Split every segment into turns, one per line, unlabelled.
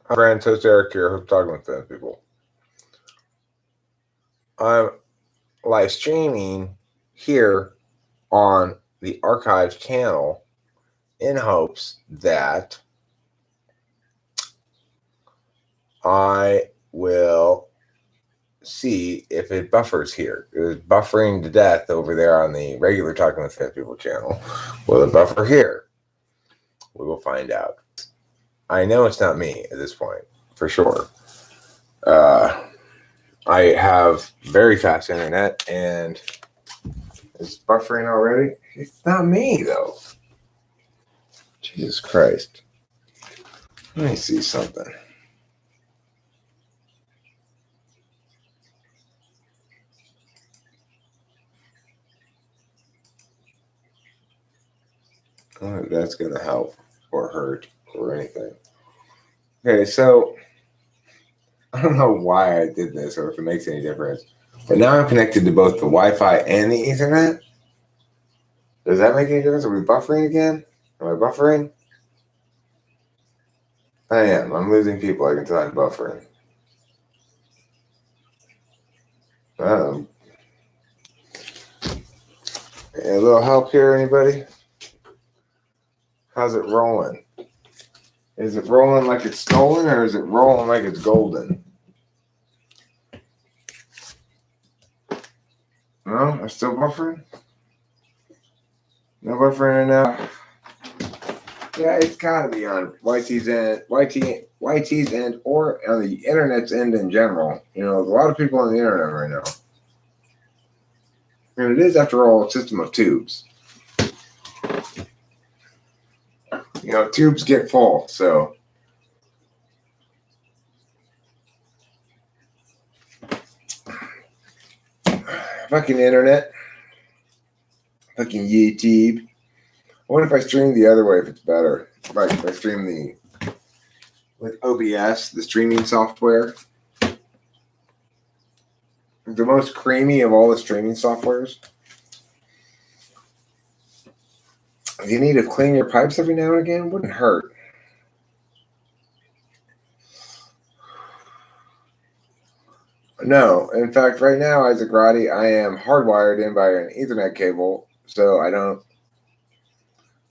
Hi, friends. Host Eric here. Hope talking with them people. I'm live streaming here on the Archive channel in hopes that I will see if it buffers here. It was buffering to death over there on the regular Talking with Fans People channel. Will it buffer here? We will find out. I know it's not me at this point, for sure. I have very fast internet, and it's buffering already. It's not me, though. Jesus Christ. Let me see something. I don't know if that's going to help or hurt or anything. Okay, so I don't know why I did this or if it makes any difference. But now I'm connected to both the Wi-Fi and the Ethernet. Does that make any difference? Are we buffering again? Am I buffering? I am. I'm losing people. I can tell I'm buffering. A little help here, anybody? How's it rolling? Is it rolling like it's stolen, or is it rolling like it's golden? No, I'm still buffering. No buffering now. Yeah, it's gotta be on YT's end, YT's end, or on the internet's end in general. You know, there's a lot of people on the internet right now, and it is, after all, a system of tubes. You know, tubes get full, so. Fucking internet. Fucking YouTube. I wonder if I stream the other way, if it's better. Like if I stream with OBS, the streaming software. The most creamy of all the streaming softwares. If you need to clean your pipes every now and again, it wouldn't hurt. No, in fact, right now, Isaac Roddy, I am hardwired in by an Ethernet cable, so I'm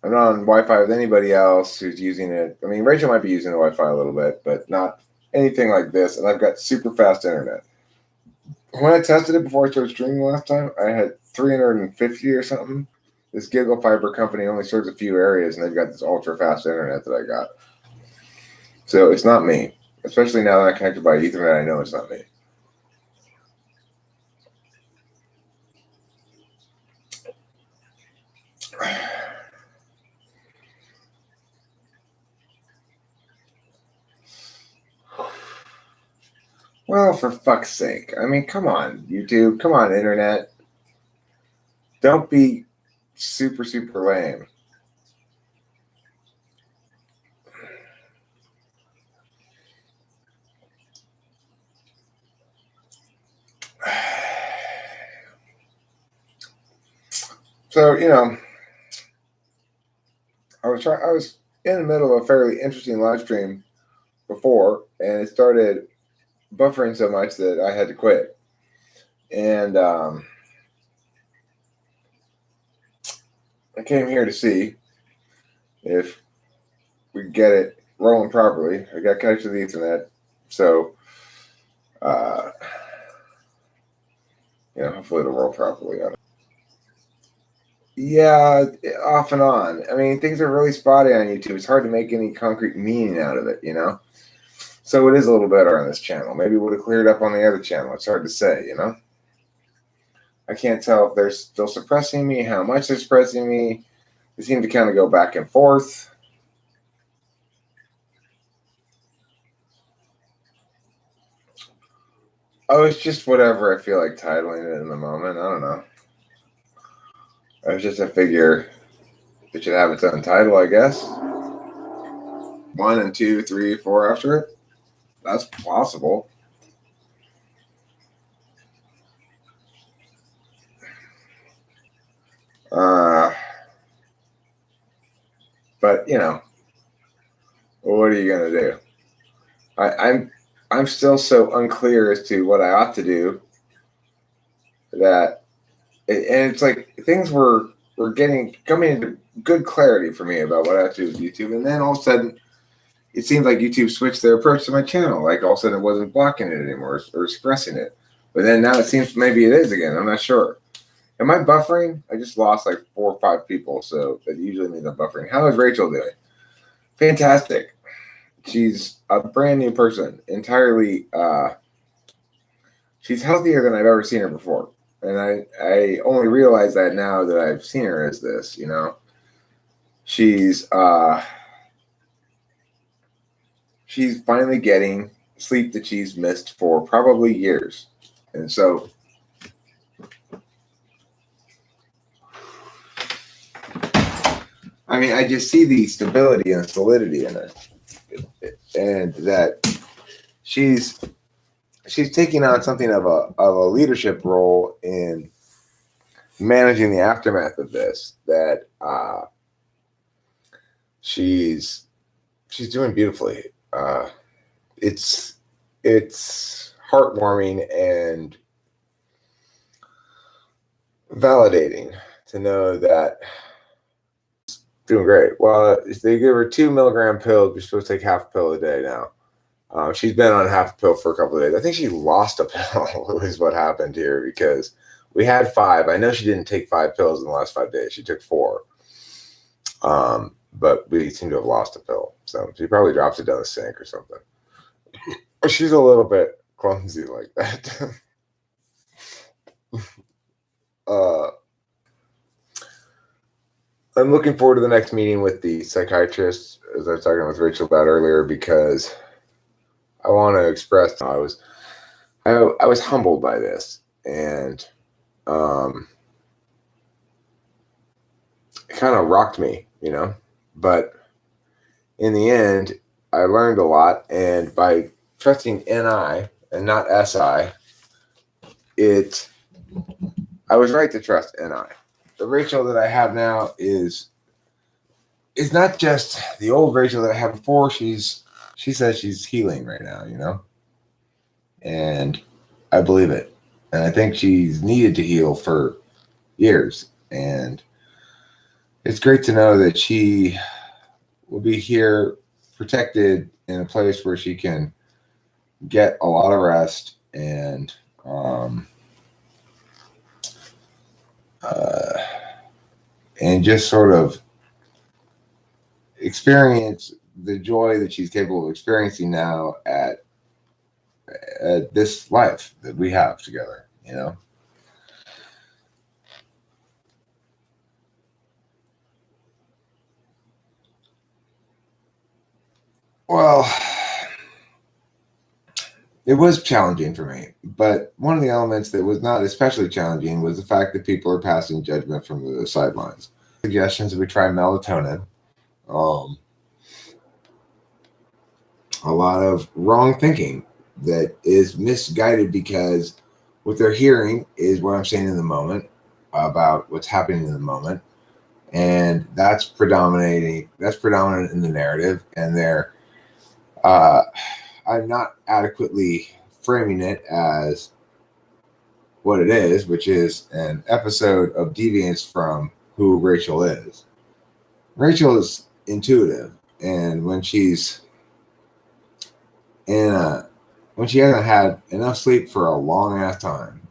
not on Wi-Fi with anybody else who's using it. I mean, Rachel might be using the Wi-Fi a little bit, but not anything like this, and I've got super fast internet. When I tested it before I started streaming last time, I had 350 or something. This Giggle Fiber company only serves a few areas, and they've got this ultra-fast internet that I got. So it's not me. Especially now that I'm connected by Ethernet, I know it's not me. Well, for fuck's sake. I mean, come on, YouTube. Come on, internet. Don't be super, super lame. So, you know, I was in the middle of a fairly interesting live stream before, and it started buffering so much that I had to quit. And I came here to see if we could get it rolling properly. I got connected to the Ethernet, so hopefully it'll roll properly. Yeah, off and on. I mean, things are really spotty on YouTube. It's hard to make any concrete meaning out of it, you know? So it is a little better on this channel. Maybe it would have cleared up on the other channel. It's hard to say, you know? I can't tell if they're still suppressing me, how much they're suppressing me. They seem to kind of go back and forth. Oh, it's just whatever I feel like titling it in the moment. I don't know. I figure it should have its own title, I guess. 1 and 2, 3, 4 after it. That's possible. But what are you gonna do? I'm still so unclear as to what I ought to do that, and it's like things were coming into good clarity for me about what I have to do with YouTube, and then all of a sudden it seemed like YouTube switched their approach to my channel. Like all of a sudden it wasn't blocking it anymore or expressing it, but then now it seems maybe it is again. I'm not sure. Am I buffering? I just lost like 4 or 5 people, so that usually means I'm buffering. How is Rachel doing? Fantastic. She's a brand new person, entirely. She's healthier than I've ever seen her before, and I only realize that now that I've seen her as this. She's finally getting sleep that she's missed for probably years, and so. I mean, I just see the stability and solidity in it, and that she's taking on something of a leadership role in managing the aftermath of this. That she's doing beautifully. It's heartwarming and validating to know that. Doing great. Well, they give her 2 milligram pills. You're supposed to take half a pill a day now. She's been on half a pill for a couple of days. I think she lost a pill is what happened here, because we had 5. I know she didn't take 5 pills in the last 5 days. She took 4. But we seem to have lost a pill. So she probably drops it down the sink or something. She's a little bit clumsy like that. I'm looking forward to the next meeting with the psychiatrist, as I was talking with Rachel about earlier, because I want to express I was humbled by this, and it kind of rocked me, But in the end, I learned a lot, and by trusting NI and not SI, I was right to trust NI. The Rachel that I have now is not just the old Rachel that I had before. She says she's healing right now, and I believe it. And I think she's needed to heal for years. And it's great to know that she will be here protected in a place where she can get a lot of rest and just sort of experience the joy that she's capable of experiencing now at this life that we have together, Well, it was challenging for me, but one of the elements that was not especially challenging was the fact that people are passing judgment from the sidelines. Suggestions that we try melatonin. A lot of wrong thinking that is misguided, because what they're hearing is what I'm saying in the moment about what's happening in the moment, and that's predominant in the narrative, and I'm not adequately framing it as what it is, which is an episode of deviance from who Rachel is. Rachel is intuitive, and when she's when she hasn't had enough sleep for a long ass time,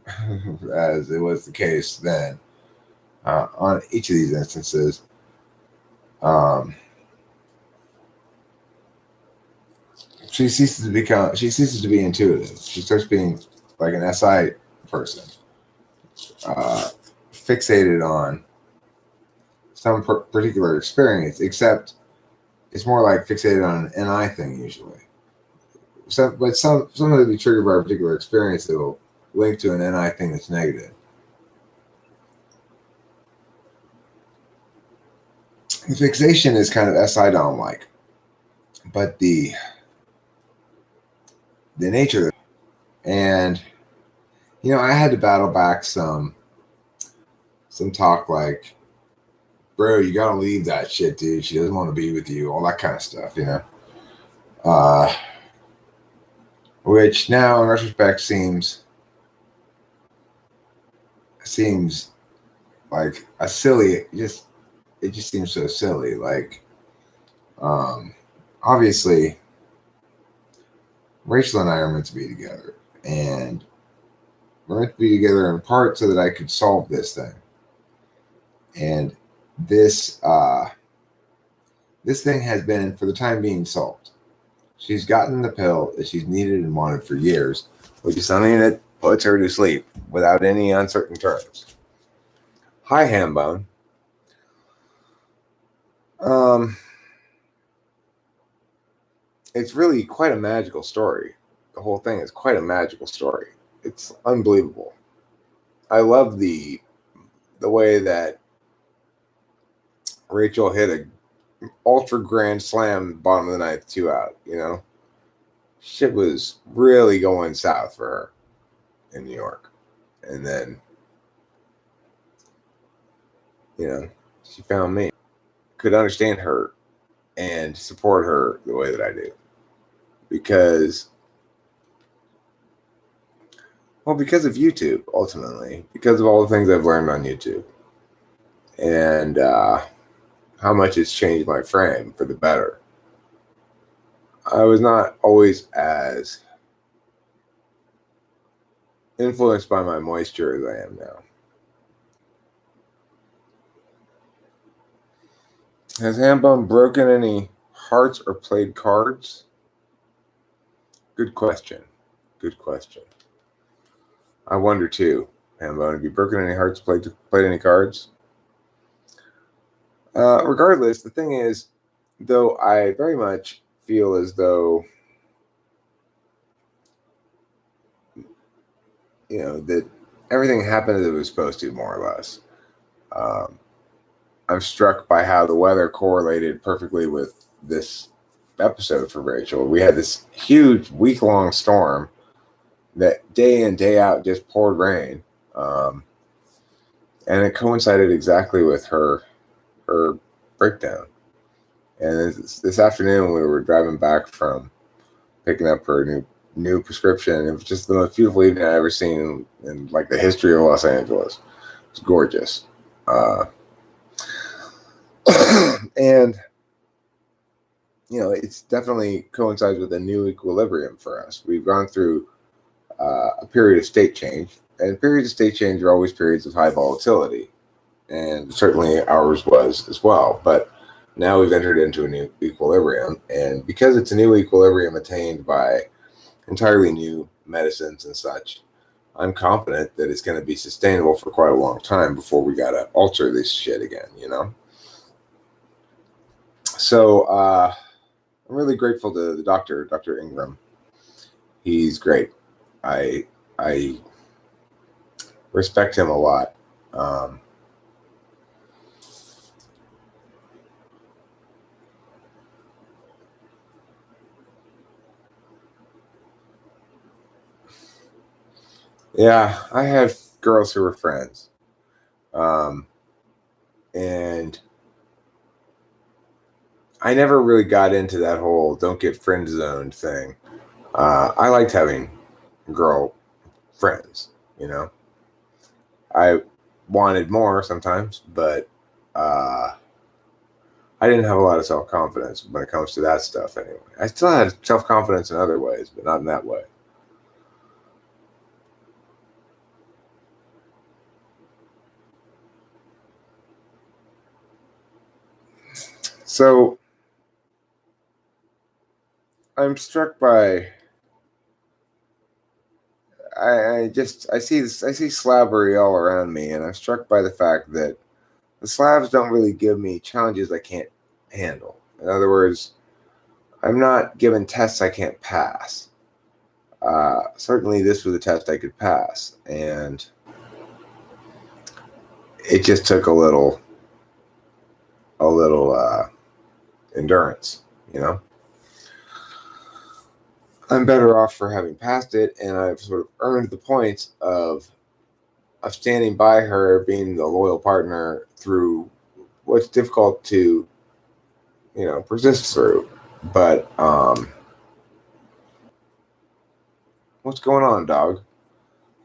as it was the case then, on each of these instances, she ceases to be intuitive. She starts being like an SI person, fixated on some particular experience, except it's more like fixated on an NI thing usually. But some of it will be triggered by a particular experience that will link to an NI thing that's negative. The fixation is kind of SI dom-like, but the nature of it, and I had to battle back some talk like, bro, you gotta leave that shit, dude. She doesn't want to be with you. All that kind of stuff, you know. Uh, which now, in retrospect, seems like a silly. It just seems so silly. Like, obviously, Rachel and I are meant to be together, and we're meant to be together in part so that I could solve this thing. And this this thing has been, for the time being, solved. She's gotten the pill that she's needed and wanted for years, which is something that puts her to sleep without any uncertain terms. Hi, Hambone. It's really quite a magical story. The whole thing is quite a magical story. It's unbelievable. I love the way that Rachel hit a ultra grand slam bottom of the ninth, 2 out, you know? Shit was really going south for her in New York. And then, you know, she found me. Could understand her and support her the way that I do. Because of YouTube, ultimately. Because of all the things I've learned on YouTube. And how much it's changed my frame for the better. I was not always as influenced by my moisture as I am now. Has Hambone broken any hearts or played cards? Good question. Good question. I wonder too, Hambone, have you broken any hearts, played any cards? Regardless, the thing is, though, I very much feel as though, you know, that everything happened as it was supposed to, more or less. I'm struck by how the weather correlated perfectly with this episode for Rachel. We had this huge week-long storm that day in, day out just poured rain. And it coincided exactly with her breakdown. And this afternoon, we were driving back from picking up her new prescription. It was just the most beautiful evening I've ever seen in like the history of Los Angeles. It's gorgeous. And, you know, it's definitely coincides with a new equilibrium for us. We've gone through a period of state change, and periods of state change are always periods of high volatility. And certainly ours was as well. But now we've entered into a new equilibrium. And because it's a new equilibrium attained by entirely new medicines and such, I'm confident that it's going to be sustainable for quite a long time before we got to alter this shit again, you know? So I'm really grateful to the doctor, Dr. Ingram. He's great. I respect him a lot. Yeah, I had girls who were friends. And I never really got into that whole don't get friend zoned thing. I liked having girl friends, you know. I wanted more sometimes, but I didn't have a lot of self-confidence when it comes to that stuff anyway. I still had self-confidence in other ways, but not in that way. So I'm struck by I see slabbery all around me, and I'm struck by the fact that the slabs don't really give me challenges I can't handle. In other words, I'm not given tests I can't pass. Certainly, this was a test I could pass, and it just took a little endurance, you know. I'm better off for having passed it, and I've sort of earned the points of standing by her, being the loyal partner through what's difficult to, persist through. But what's going on, dog?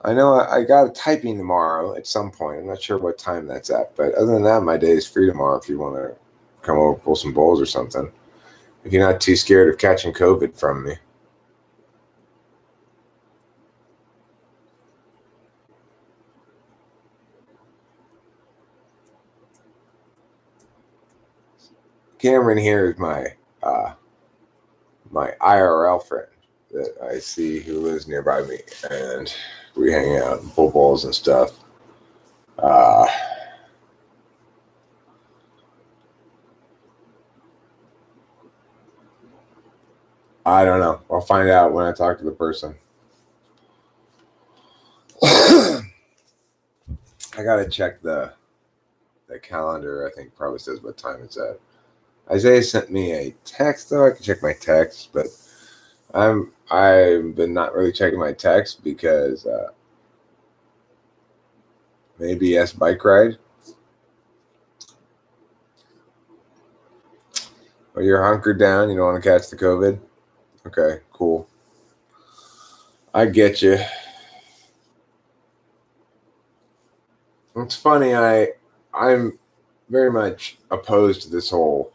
I know I got a typing tomorrow at some point. I'm not sure what time that's at, but other than that, my day is free tomorrow if you want to come over, pull some bowls or something. If you're not too scared of catching COVID from me. Cameron here is my IRL friend that I see who lives nearby me, and we hang out and pull balls and stuff. I don't know. I'll find out when I talk to the person. I gotta check the calendar. I think probably says what time it's at. Isaiah sent me a text though. I can check my text, but I've been not really checking my text because maybe yes, bike ride. Or you're hunkered down. You don't want to catch the COVID. Okay, cool. I get you. It's funny. I'm very much opposed to this whole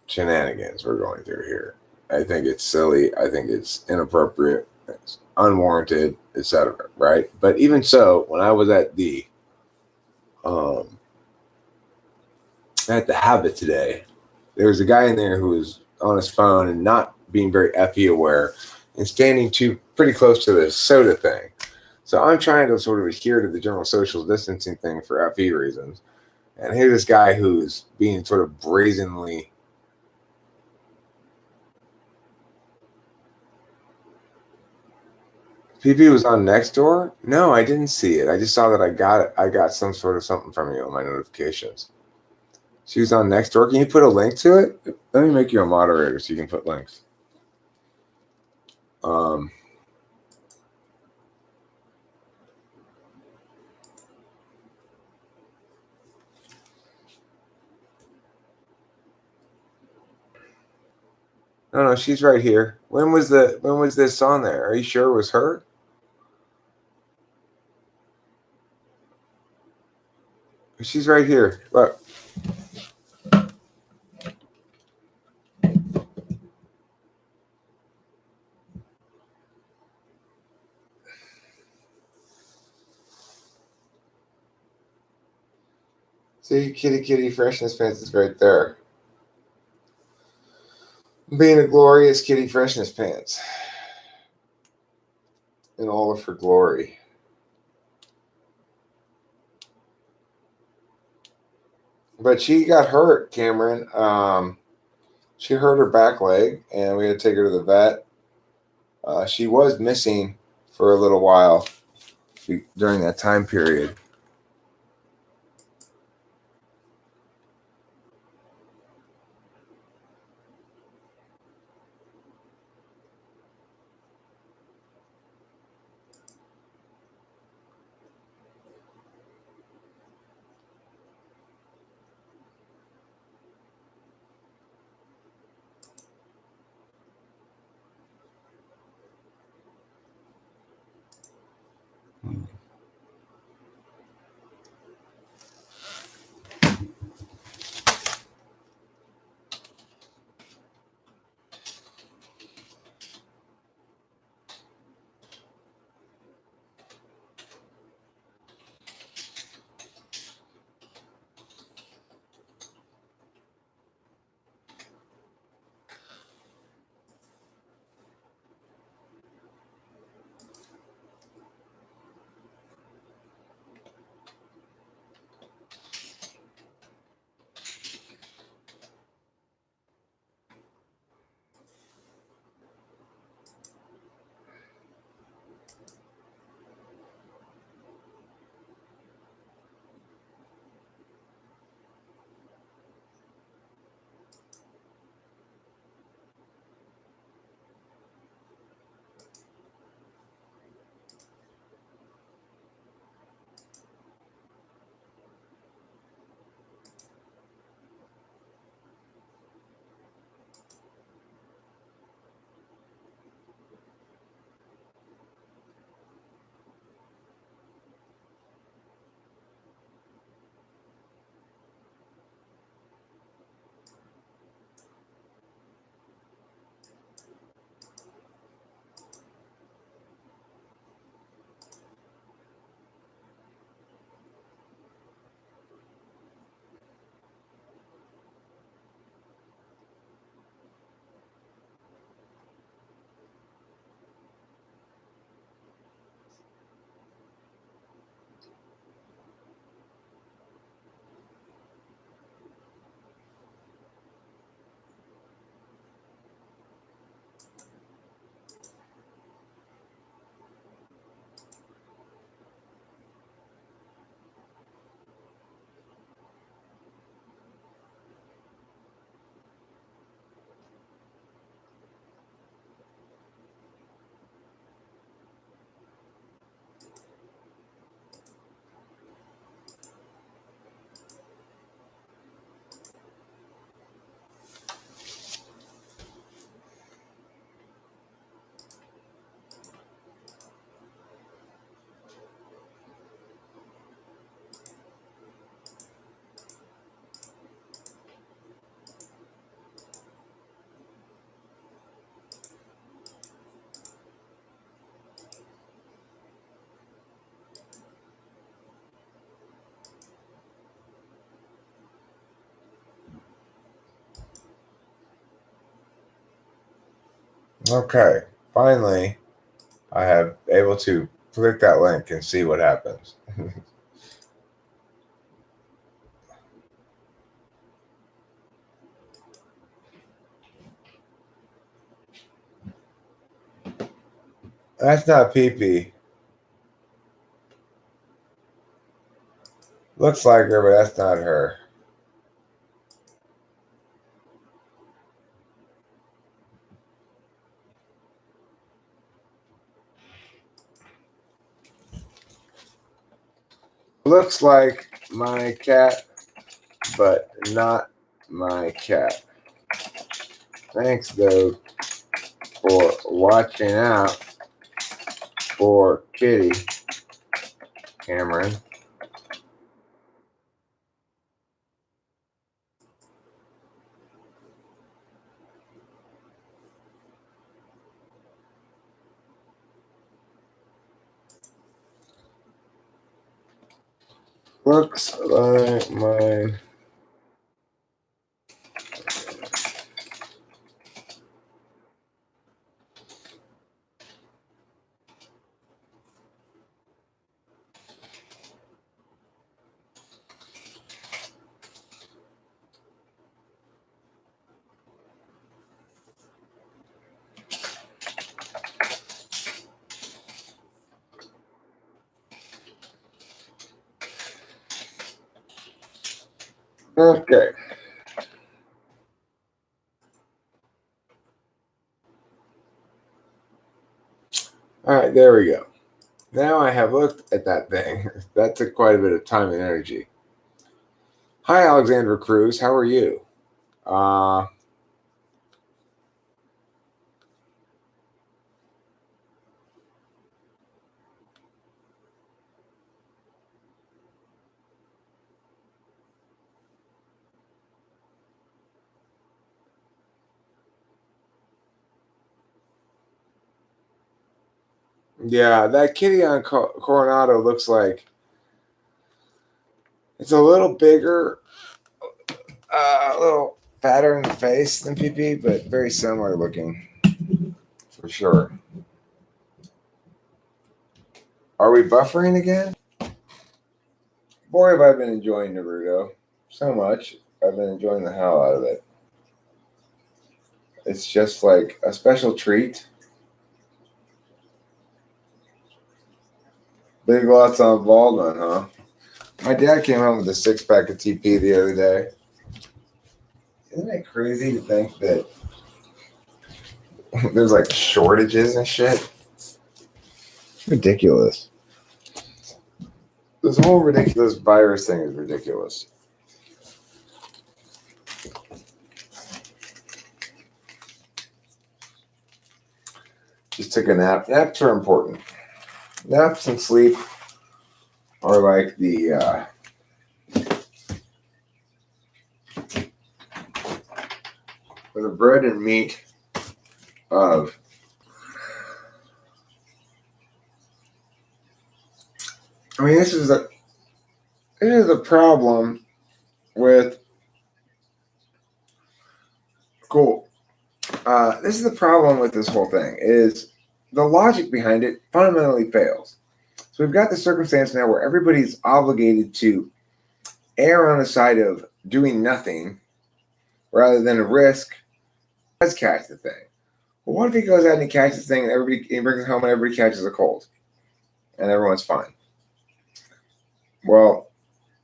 shenanigans we're going through here. I think it's silly. I think it's inappropriate. It's unwarranted, etc. Right? But even so, when I was at the Habit today, there was a guy in there who was on his phone and not being very FE aware and standing pretty close to the soda thing. So I'm trying to sort of adhere to the general social distancing thing for FE reasons. And here's this guy who's being sort of brazenly PP was on Nextdoor? No, I didn't see it. I just saw that I got it. I got some sort of something from you on my notifications. She was on Nextdoor. Can you put a link to it? Let me make you a moderator so you can put links. No, she's right here. When was this on there? Are you sure it was her? She's right here. Look. See, kitty freshness pants is right there. Being a glorious kitty freshness pants. In all of her glory. But she got hurt, Cameron. She hurt her back leg, and we had to take her to the vet. She was missing for a little while during that time period. Okay, finally, I have able to click that link and see what happens. That's not pee-pee. Looks like her, but that's not her. Looks like my cat, but not my cat. Thanks, though, for watching out for Kitty, Cameron. Looks like mine. Okay. All right, there we go. Now I have looked at that thing. That took quite a bit of time and energy. Hi, Alexandra Cruz. How are you? Yeah, that kitty on Coronado looks like it's a little bigger, a little fatter in the face than PP, but very similar looking for sure. Are we buffering again? Boy, have I been enjoying Naruto so much. I've been enjoying the hell out of it. It's just like a special treat. Big lots on Baldwin, huh? My dad came home with a 6-pack of TP the other day. Isn't it crazy to think that there's like shortages and shit? It's ridiculous. This whole ridiculous virus thing is ridiculous. Just took a nap. Naps are important. Naps and sleep are like the bread and meat of this is a problem with cool. This is the problem with this whole thing is the logic behind it fundamentally fails. So we've got the circumstance now where everybody's obligated to err on the side of doing nothing rather than a risk. Does catch the thing. Well, what if he goes out and he catches the thing and he brings it home and everybody catches a cold and everyone's fine? Well,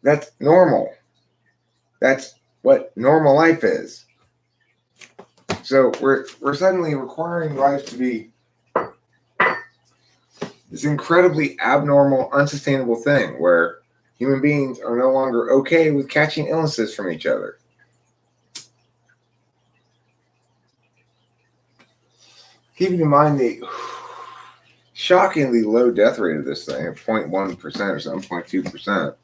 that's normal. That's what normal life is. So we're suddenly requiring life to be this incredibly abnormal, unsustainable thing where human beings are no longer okay with catching illnesses from each other. Keeping in mind the shockingly low death rate of this thing of 0.1% or something, 0.2%.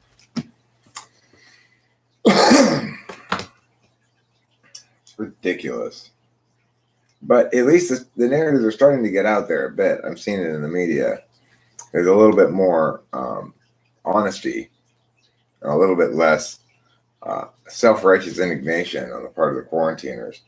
It's ridiculous. But at least the narratives are starting to get out there a bit. I'm seeing it in the media. There's a little bit more honesty, and a little bit less self-righteous indignation on the part of the quarantiners.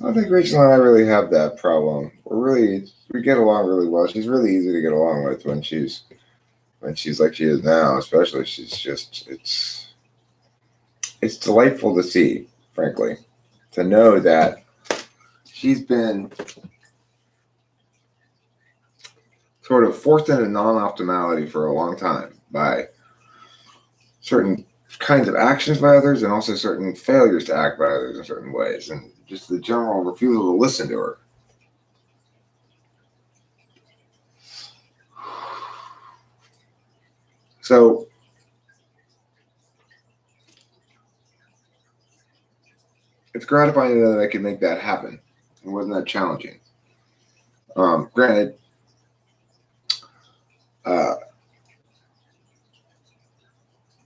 I don't think Rachel and I really have that problem. We get along really well. She's really easy to get along with when she's like she is now, especially. It's delightful to see, frankly, to know that she's been sort of forced into non-optimality for a long time by certain kinds of actions by others and also certain failures to act by others in certain ways, and just the general refusal to listen to her. So it's gratifying to know that I could make that happen. It wasn't that challenging. Granted,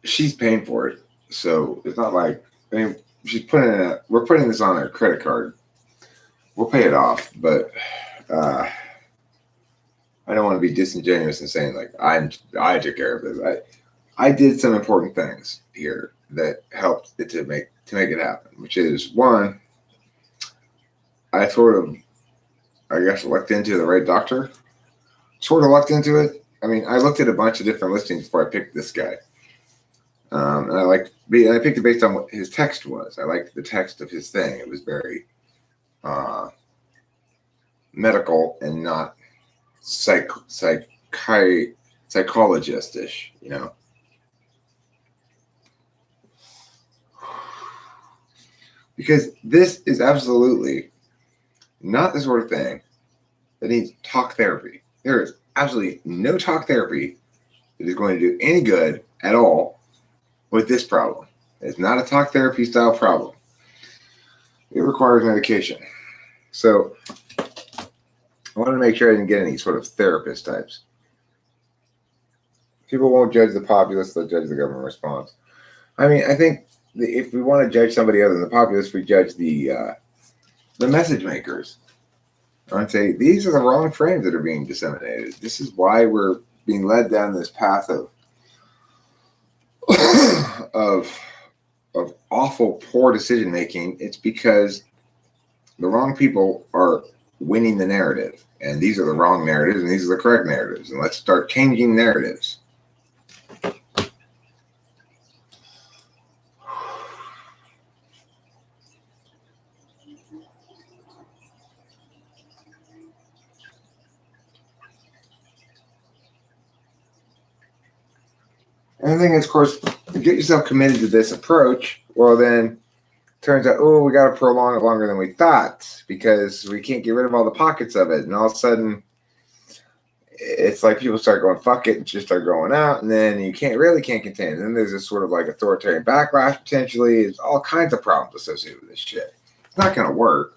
she's paying for it, so it's not like, I mean, we're putting this on her credit card. We'll pay it off, but I don't want to be disingenuous in saying like I took care of this. I did some important things here that helped it to make it happen, which is one, I sort of, I guess, lucked into the right doctor. Sort of lucked into it. I mean, I looked at a bunch of different listings before I picked this guy. And I picked it based on what his text was. I liked the text of his thing. It was very medical and not psychologist-ish, you know. Because this is absolutely not the sort of thing that needs talk therapy. There is absolutely no talk therapy that is going to do any good at all with this problem. It's not a talk therapy style problem. It requires medication. So I wanted to make sure I didn't get any sort of therapist types. People won't judge the populace, they'll judge the government response. I mean, I think if we want to judge somebody other than the populace, we judge the message makers. I'd say these are the wrong frames that are being disseminated. This is why we're being led down this path of of awful, poor decision making. It's because the wrong people are winning the narrative, and these are the wrong narratives, and these are the correct narratives. And let's start changing narratives. And the thing is, of course, to get yourself committed to this approach, well, then turns out, we got to prolong it longer than we thought because we can't get rid of all the pockets of it. And all of a sudden, it's like people start going, fuck it, and just start going out. And then you can't contain it. And then there's this sort of like authoritarian backlash potentially. There's all kinds of problems associated with this shit. It's not going to work.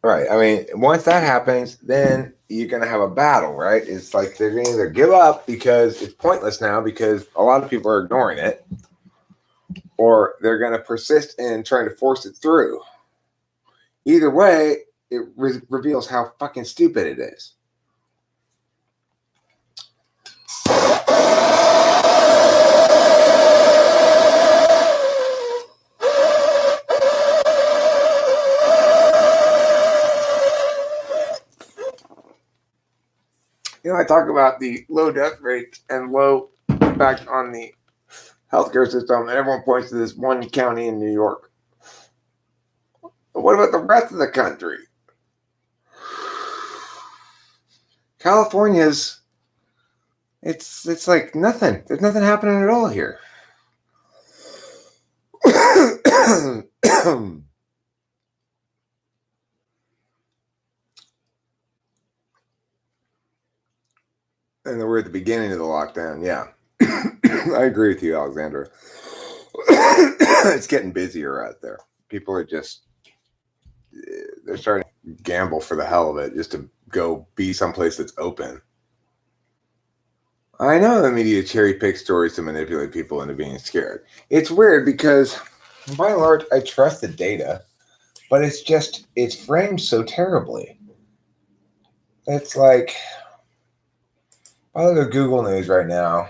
Right. I mean, once that happens, then you're going to have a battle, right? It's like they're going to either give up because it's pointless now because a lot of people are ignoring it, or they're going to persist in trying to force it through. Either way, it reveals how fucking stupid it is. You know, I talk about the low death rates and low impact on the healthcare system, and everyone points to this one county in New York. But what about the rest of the country? California's, it's like nothing. There's nothing happening at all here. And we're at the beginning of the lockdown. Yeah. I agree with you, Alexandra. it's getting busier out there. People are just, they're starting to gamble for the hell of it just to go be someplace that's open. I know the media cherry picks stories to manipulate people into being scared. It's weird because by and large, I trust the data, but it's framed so terribly. It's like, I look at Google News right now.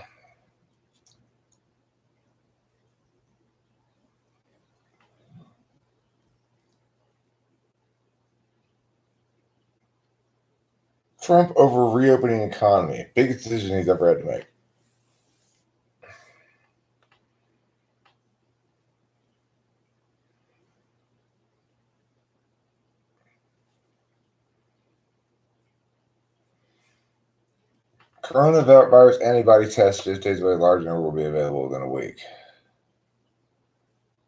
Trump over reopening economy. Biggest decision he's ever had to make. Coronavirus antibody test just days away, large number will be available within a week.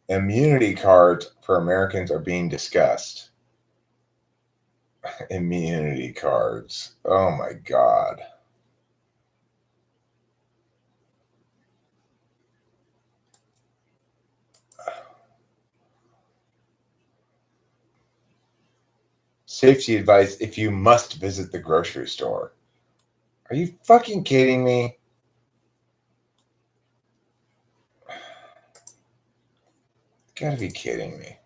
Immunity cards for Americans are being discussed. Immunity cards. Oh my God. Safety advice if you must visit the grocery store. Are you fucking kidding me? Gotta be kidding me.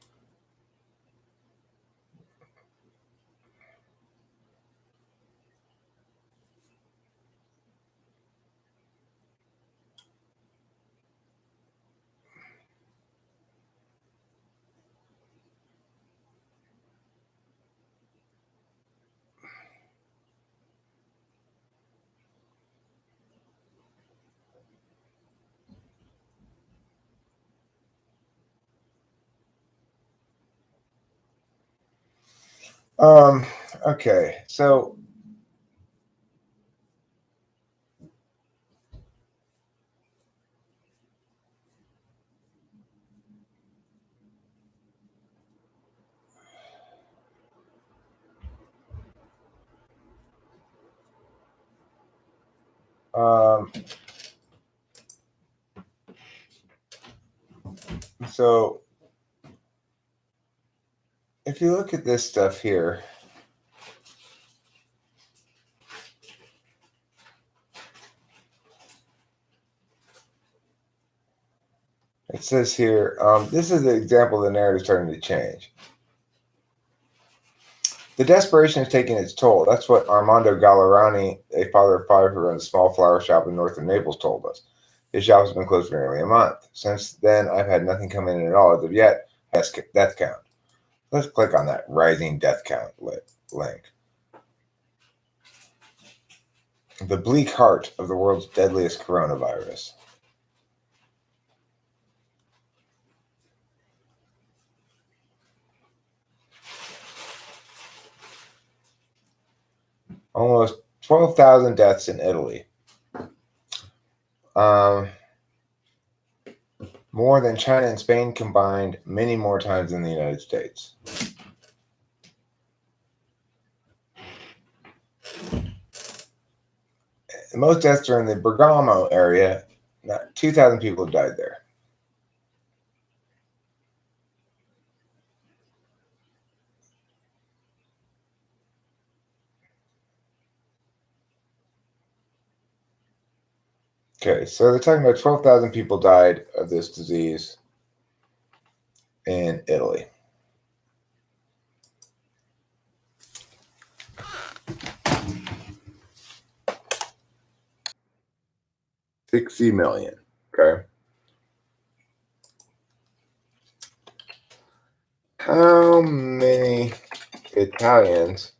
Okay, so um so if you look at this stuff here, it says here, this is the example of the narrative starting to change. The desperation is taking its toll. That's what Armando Gallerani, a father of five who runs a small flower shop in north of Naples, told us. His shop has been closed for nearly a month. Since then, I've had nothing come in at all as of yet. Death count. Let's click on that rising death count link. The bleak heart of the world's deadliest coronavirus. Almost 12,000 deaths in Italy. More than China and Spain combined, many more times than the United States. Most deaths are in the Bergamo area. 2,000 people have died there. Okay, so they're talking about 12,000 people died of this disease in Italy. $60 million. Okay. How many Italians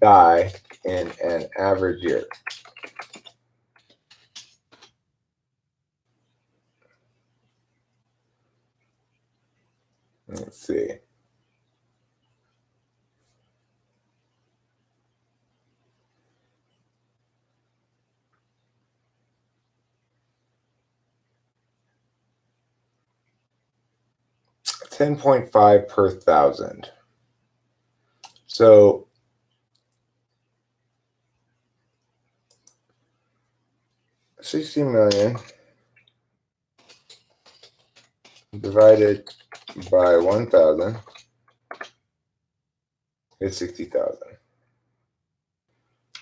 die in an average year? Let's see. $10.5 per thousand. So 60 million divided by 1,000 is 60,000.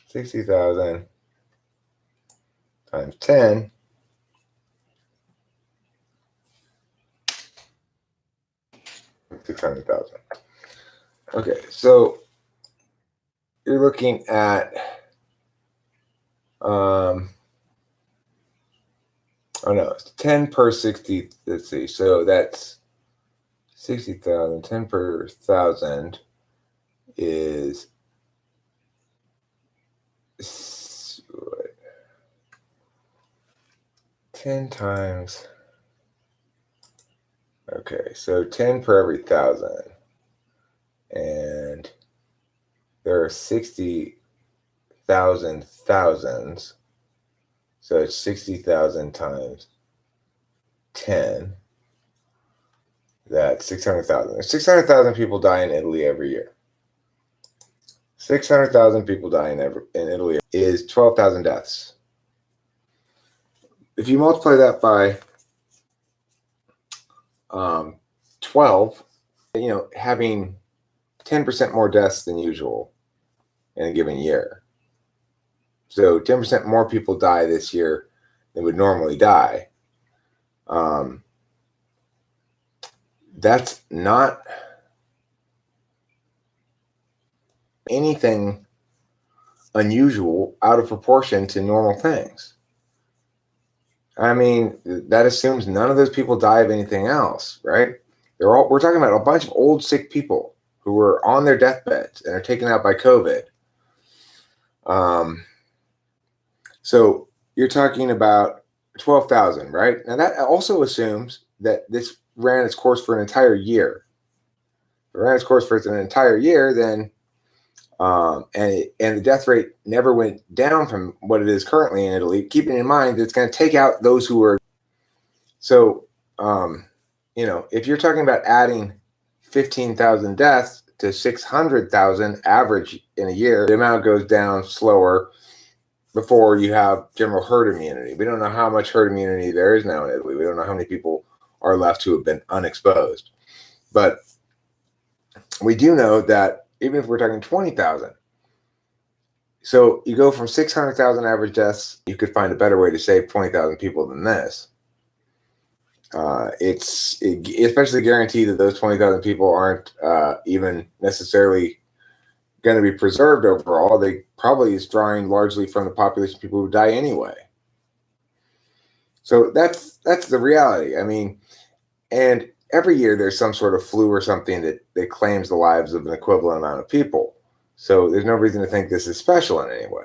60,000 times 10 600,000. Okay, so you're looking at oh no, it's 10 per 60. Let's see. So that's 60,000. 10 per 1,000 is 10 times. Okay, so 10 per every 1,000. And there are 60,000 thousands. So it's 60,000 times 10. That's 600,000. 600,000 people die in Italy every year. 600,000 people die in Italy is 12,000 deaths. If you multiply that by 12, having 10% more deaths than usual in a given year. So 10% more people die this year than would normally die. That's not anything unusual out of proportion to normal things. I mean, that assumes none of those people die of anything else, right? We're talking about a bunch of old, sick people who were on their deathbeds and are taken out by COVID. So you're talking about 12,000, right? Now that also assumes that this ran its course for an entire year. If it ran its course for an entire year, then and the death rate never went down from what it is currently in Italy, keeping in mind that it's going to take out those who are. So, if you're talking about adding 15,000 deaths to 600,000 average in a year, the amount goes down slower before you have general herd immunity. We don't know how much herd immunity there is now in Italy. We don't know how many people are left who have been unexposed. But we do know that even if we're talking 20,000, so you go from 600,000 average deaths, you could find a better way to save 20,000 people than this. It's especially guaranteed that those 20,000 people aren't even necessarily going to be preserved overall. They probably is drawing largely from the population of people who die anyway. So that's the reality. I mean, and every year there's some sort of flu or something that claims the lives of an equivalent amount of people. So there's no reason to think this is special in any way.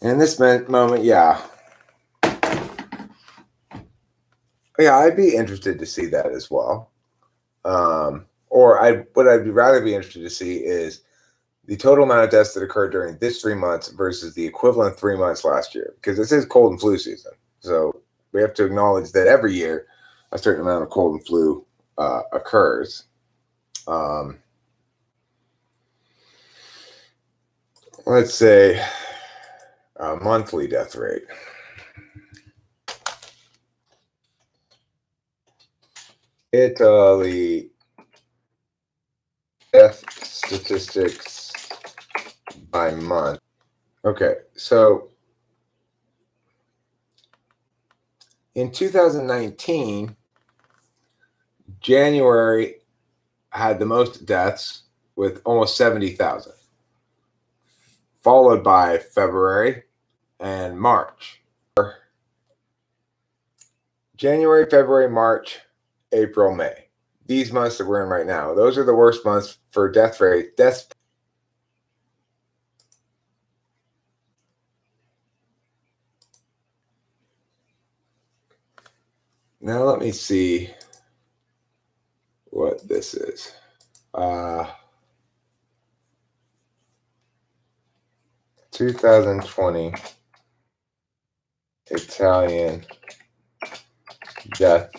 In this moment, yeah, I'd be interested to see that as well. What I'd rather be interested to see is the total amount of deaths that occurred during this 3 months versus the equivalent 3 months last year, because this is cold and flu season. So we have to acknowledge that every year a certain amount of cold and flu occurs. Let's say a monthly death rate. Italy death statistics by month. Okay, so in 2019, January had the most deaths with almost 70,000, followed by February and March. January, February, March, April, May. These months that we're in right now, those are the worst months for death rate. Now let me see what this is. 2020 Italian death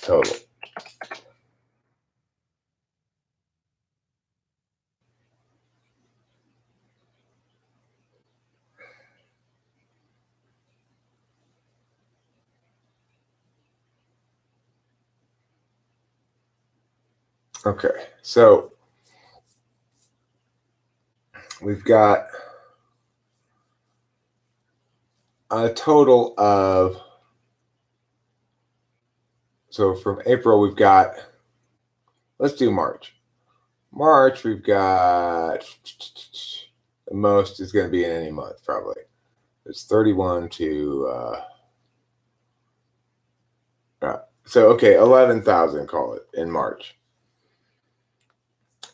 total. Okay, so we've got a total of, so from April we've got, let's do March. March we've got, the most is going to be in any month probably. It's 31 to, so okay, 11,000, call it, in March.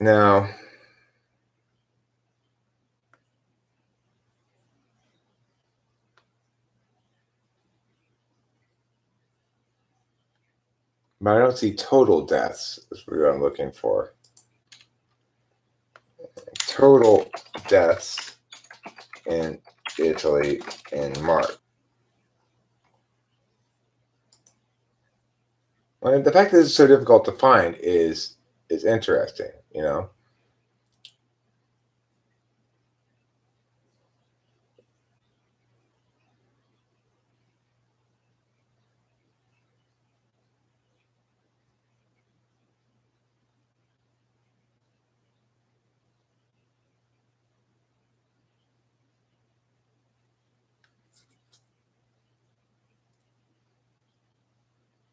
Now, but I don't see total deaths. That's what I'm looking for. Total deaths in Italy in March. Well, the fact that it's so difficult to find is interesting, you know.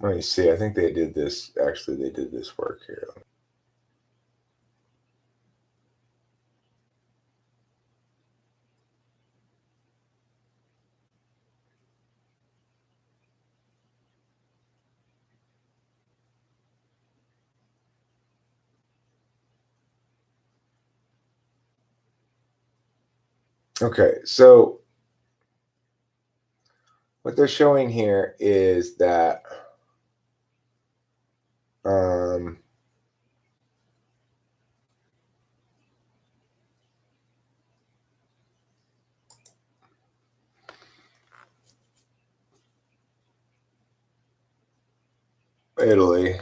Let me see. I think they did this. Actually, they did this work here. Okay, so what they're showing here is that Italy.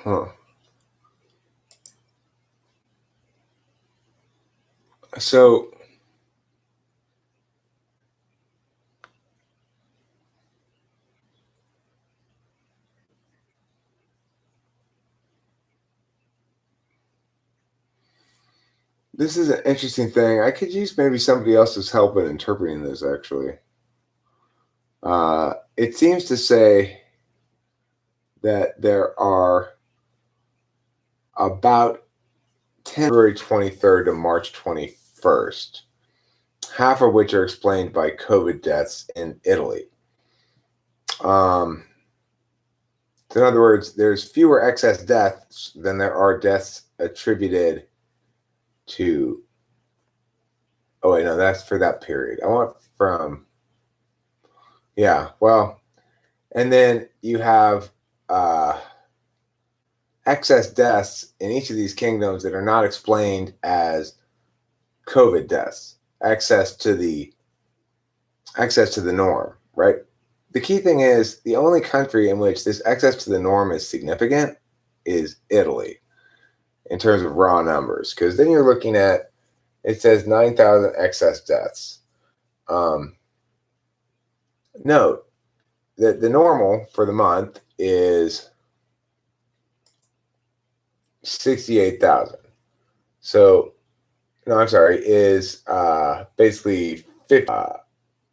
Huh. So this is an interesting thing. I could use maybe somebody else's help in interpreting this, actually. It seems to say that there are about February 23rd to March 21st, half of which are explained by COVID deaths in Italy. So in other words, there's fewer excess deaths than there are deaths attributed to, oh wait, no, that's for that period. I want from, yeah, well, and then you have excess deaths in each of these kingdoms that are not explained as COVID deaths, excess to the norm, right? The key thing is the only country in which this excess to the norm is significant is Italy in terms of raw numbers, because then you're looking at, it says 9,000 excess deaths. Note that the normal for the month is 68,000. So, no, I'm sorry, is basically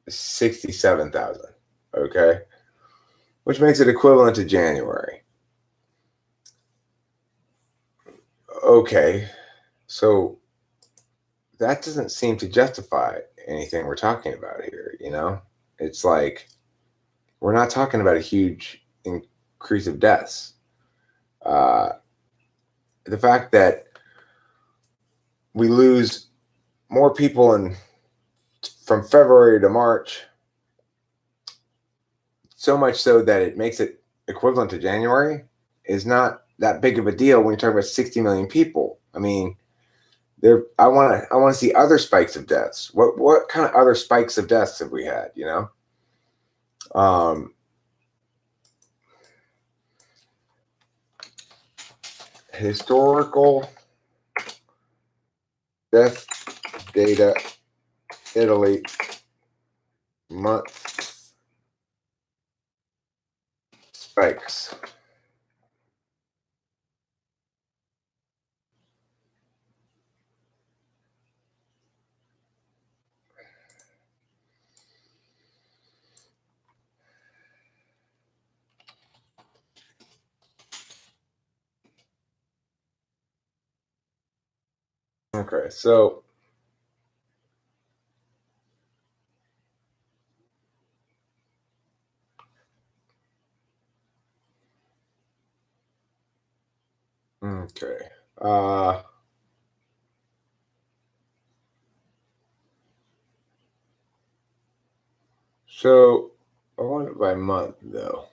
67,000. Okay, which makes it equivalent to January. Okay, so that doesn't seem to justify anything we're talking about here. You know, it's like we're not talking about a huge increase of deaths. The fact that we lose more people from February to March, so much so that it makes it equivalent to January, is not that big of a deal when you're talking about 60 million people. I mean, I want to see other spikes of deaths. What kind of other spikes of deaths have we had? Historical death data, Italy, month spikes. Okay, so okay. So I want it by month though.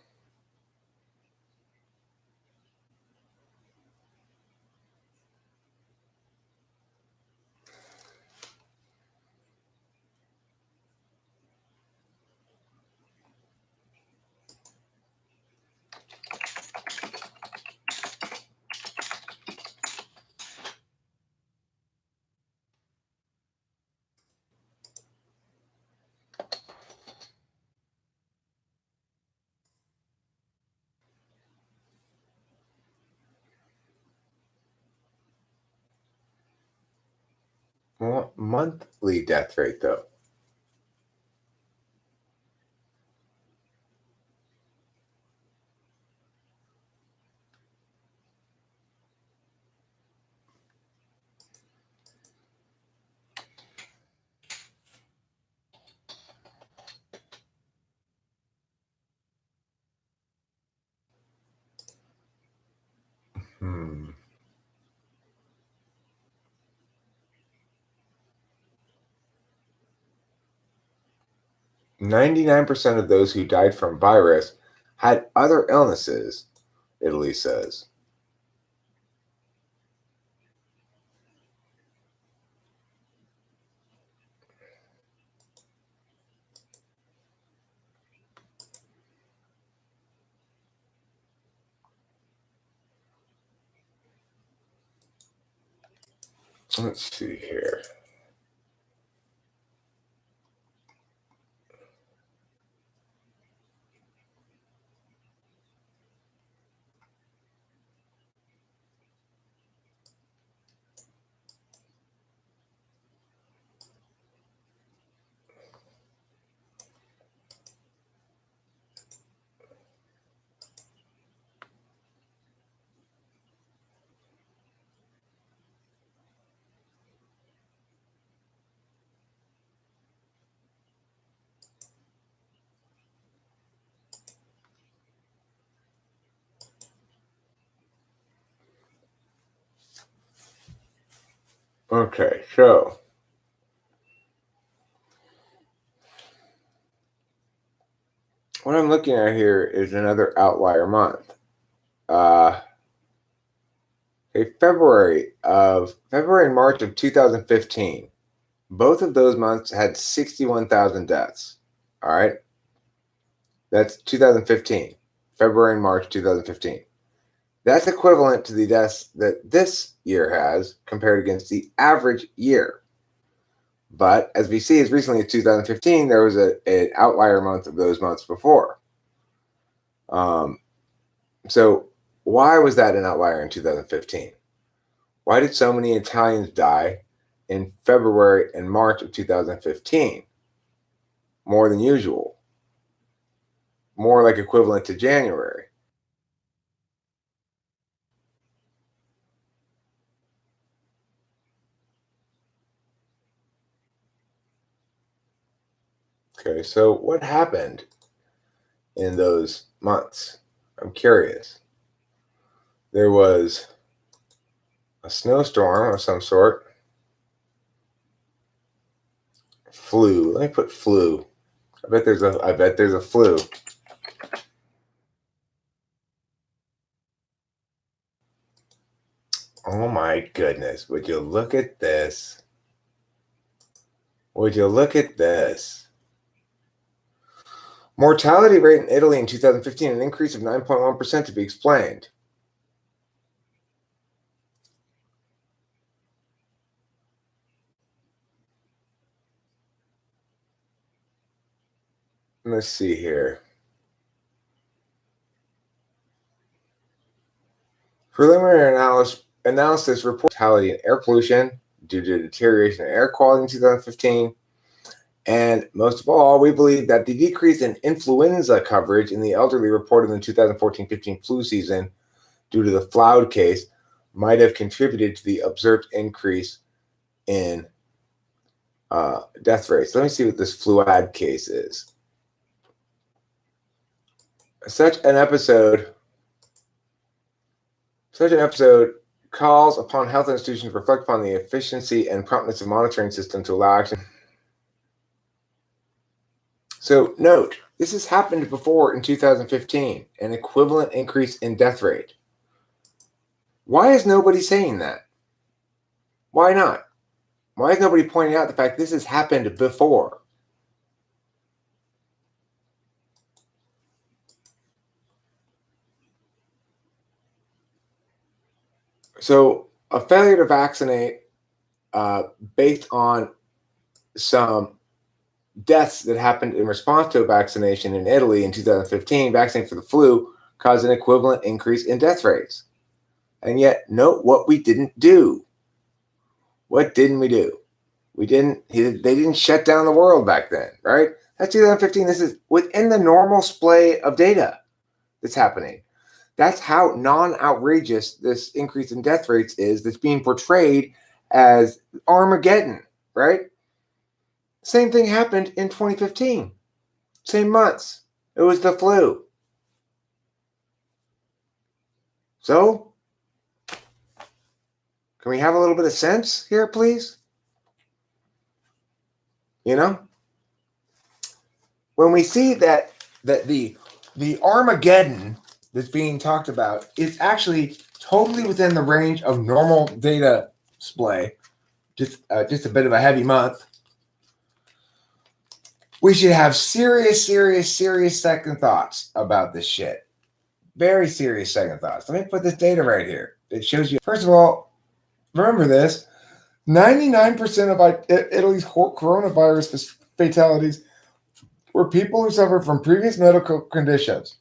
I want monthly death rate though. Hmm. 99% of those who died from virus had other illnesses, Italy says. Let's see here. Okay, so what I'm looking at here is another outlier month. February and March of 2015. Both of those months had 61,000 deaths. All right. That's 2015, February and March 2015. That's equivalent to the deaths that this year has compared against the average year. But as we see, as recently as 2015, there was an outlier month of those months before. So why was that an outlier in 2015? Why did so many Italians die in February and March of 2015? More than usual. More like equivalent to January. Okay, so what happened in those months? I'm curious. There was a snowstorm of some sort. Flu. Let me put flu. I bet there's a flu. Oh my goodness. Would you look at this? Would you look at this? Mortality rate in Italy in 2015, an increase of 9.1% to be explained. Let's see here. Preliminary analysis reports mortality in air pollution due to deterioration in air quality in 2015. And most of all, we believe that the decrease in influenza coverage in the elderly reported in the 2014-15 flu season due to the Floud case might have contributed to the observed increase in death rates. Let me see what this Fluad case is. Such an episode calls upon health institutions to reflect upon the efficiency and promptness of monitoring system to allow action. So note, this has happened before in 2015, an equivalent increase in death rate. Why is nobody saying that? Why not? Why is nobody pointing out the fact this has happened before? So a failure to vaccinate based on some deaths that happened in response to a vaccination in Italy in 2015, vaccinating for the flu, caused an equivalent increase in death rates. And yet, note what we didn't do. What didn't we do? They didn't shut down the world back then, right? That's 2015. This is within the normal splay of data that's happening. That's how non-outrageous this increase in death rates is that's being portrayed as Armageddon, right? Same thing happened in 2015. Same months. It was the flu. So, can we have a little bit of sense here, please? You know? When we see that the Armageddon that's being talked about is actually totally within the range of normal data display, just a bit of a heavy month, we should have serious second thoughts about this shit. Very serious second thoughts. Let me put this data right here. It shows you, first of all, remember this, 99% of Italy's coronavirus fatalities were people who suffered from previous medical conditions.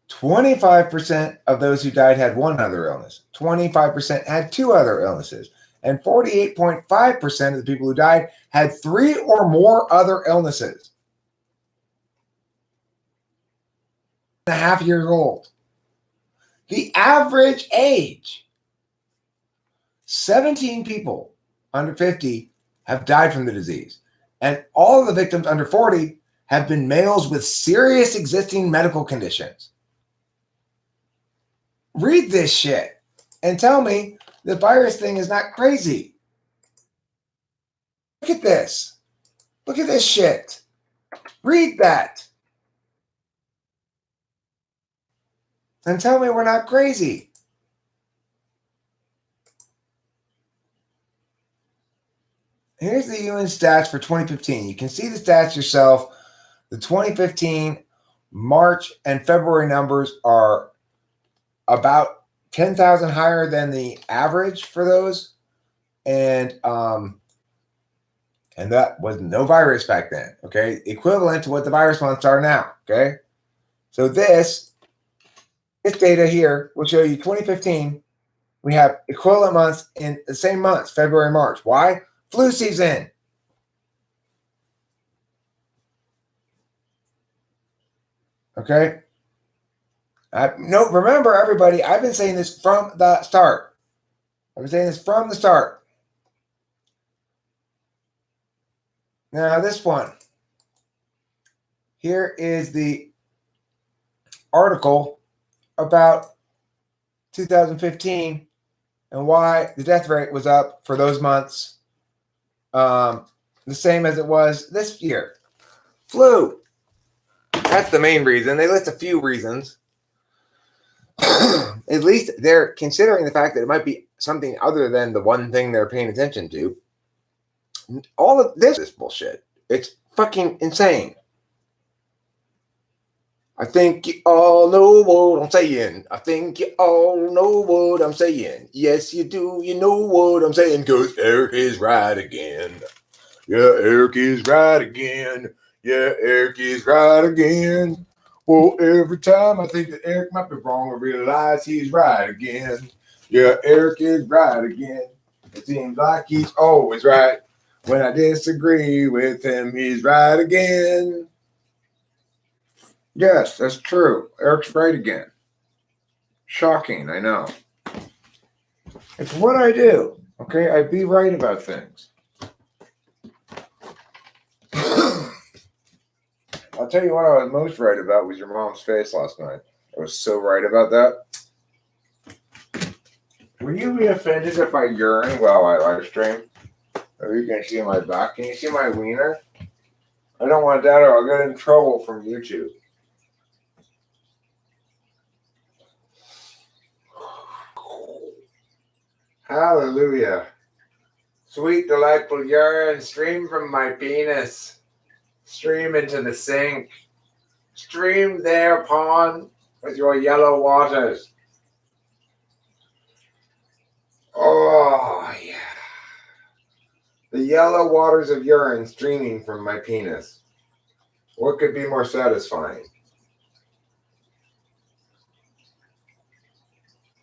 "25% of those who died had one other illness. 25% had two other illnesses. And 48.5% of the people who died had three or more other illnesses. 2.5 years old. The average age, 17 people under 50 have died from the disease. And all of the victims under 40 have been males with serious existing medical conditions. Read this shit and tell me the virus thing is not crazy. Look at this. Look at this shit. Read that. And tell me we're not crazy. Here's the UN stats for 2015. You can see the stats yourself. The 2015 March and February numbers are about 10,000 higher than the average for those. And that was no virus back then, okay? Equivalent to what the virus months are now, okay? So this data here will show you 2015. We have equivalent months in the same months, February, March. Why? Flu season. Okay? No, remember, everybody, I've been saying this from the start. Now, this one. Here is the article about 2015 and why the death rate was up for those months The same as it was this year. Flu. That's the main reason. They list a few reasons. At least they're considering the fact that it might be something other than the one thing they're paying attention to. All of this is bullshit. It's fucking insane. I think you all know what I'm saying. I think you all know what I'm saying. Yes, you do. You know what I'm saying. Because Eric is right again. Yeah, Eric is right again. Yeah, Eric is right again. Well, every time I think that Eric might be wrong, I realize he's right again. Yeah, Eric is right again. It seems like he's always right. When I disagree with him, he's right again. Yes, that's true. Eric's right again. Shocking, I know. It's what I do. Okay, I be right about things. I'll tell you what I was most right about was your mom's face last night. I was so right about that. Will you be offended if I urine while I live stream? Are you going to see my back? Can you see my wiener? I don't want that or I'll get in trouble from YouTube. Hallelujah. Sweet, delightful urine, stream from my penis. Stream into the sink. Stream thereupon with your yellow waters. Oh, yeah. The yellow waters of urine streaming from my penis. What could be more satisfying?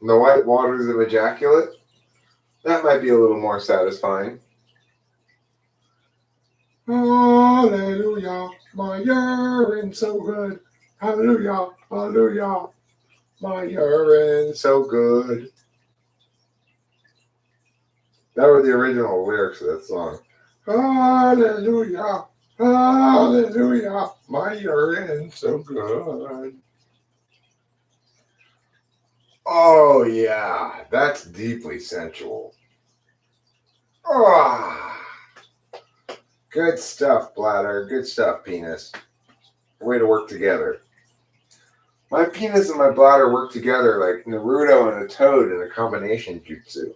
The white waters of ejaculate? That might be a little more satisfying. Hallelujah, my urine's so good. Hallelujah, hallelujah, my urine's so good. That were the original lyrics of that song. Hallelujah, hallelujah, my urine's so good. Oh, yeah, that's deeply sensual. Ah. Good stuff, bladder. Good stuff, penis. Way to work together. My penis and my bladder work together like Naruto and a toad in a combination jutsu.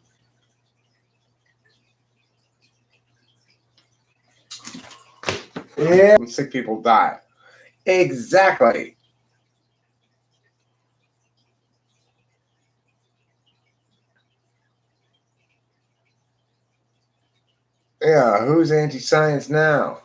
Yeah, sick people die. Exactly. Yeah, who's anti-science now?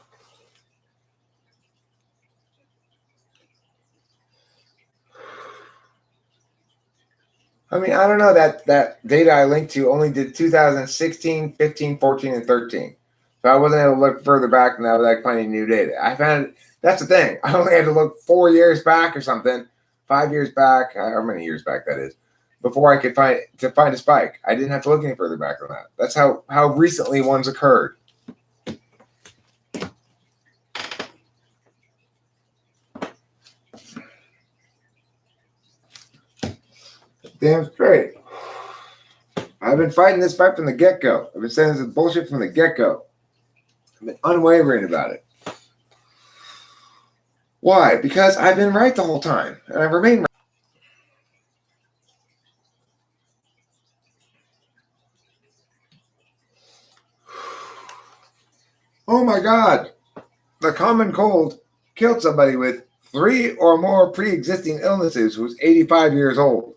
I mean, I don't know. That data I linked to only did 2016, 15, 14, and 13. So I wasn't able to look further back than that without finding new data. I found that's the thing. I only had to look 4 years back or something, 5 years back, however many years back that is, before I could find a spike. I didn't have to look any further back than that. That's how recently ones occurred. Damn straight. I've been fighting this fight from the get-go. I've been saying this is bullshit from the get-go. I've been unwavering about it. Why? Because I've been right the whole time, and I've remained right. Oh my God. The common cold killed somebody with 3 or more pre-existing illnesses who's 85 years old.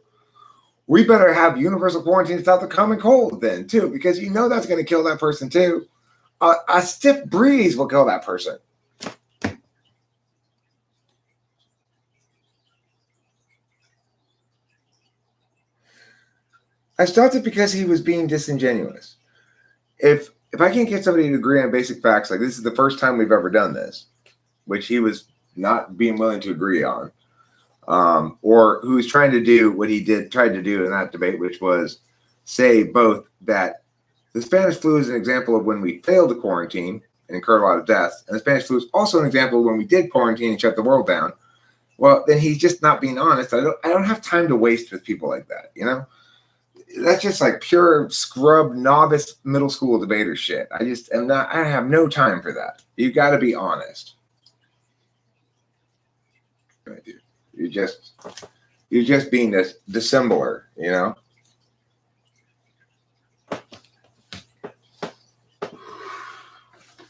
We better have universal quarantine to stop the common cold then, too, because you know that's going to kill that person, too. A stiff breeze will kill that person. I stopped it because he was being disingenuous. If I can't get somebody to agree on basic facts, like this is the first time we've ever done this, which he was not being willing to agree on, or who was trying to do what he tried to do in that debate, which was say both that the Spanish flu is an example of when we failed to quarantine and incurred a lot of deaths, and the Spanish flu is also an example of when we did quarantine and shut the world down. Well, then he's just not being honest. I don't have time to waste with people like that, you know? that's just like pure scrub novice middle school debater shit. I just am not. I have no time for that. You got to be honest. You're just being this dissembler, you know.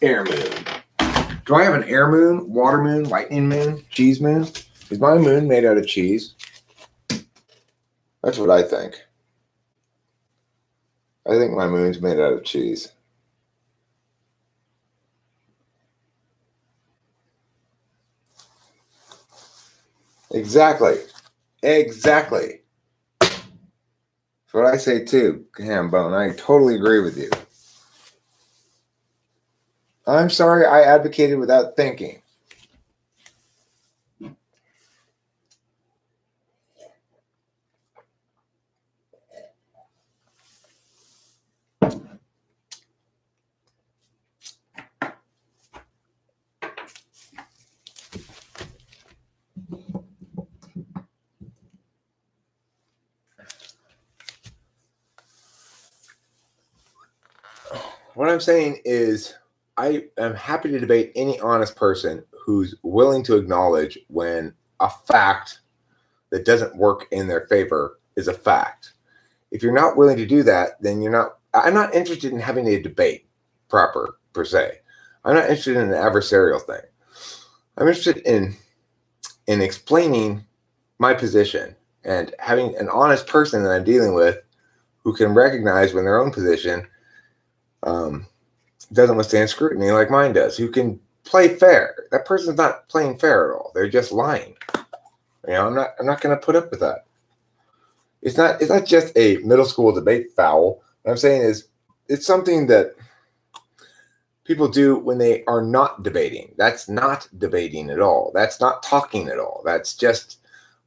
Air moon. Do I have an air moon, water moon, lightning moon, cheese moon? Is my moon made out of cheese? That's what I think. I think my moon's made out of cheese. Exactly. Exactly. That's what I say too, Hambone. I totally agree with you. I'm sorry I advocated without thinking. What I'm saying is I am happy to debate any honest person who's willing to acknowledge when a fact that doesn't work in their favor is a fact. If you're not willing to do that, then I'm not interested in having a debate proper per se. I'm not interested in an adversarial thing. I'm interested in explaining my position and having an honest person that I'm dealing with who can recognize when their own position doesn't withstand scrutiny like mine does, who can play fair. That person's not playing fair at all. They're just lying. You know, I'm not going to put up with that. It's not just a middle school debate foul. What I'm saying is it's something that people do when they are not debating. That's not debating at all. That's not talking at all. That's just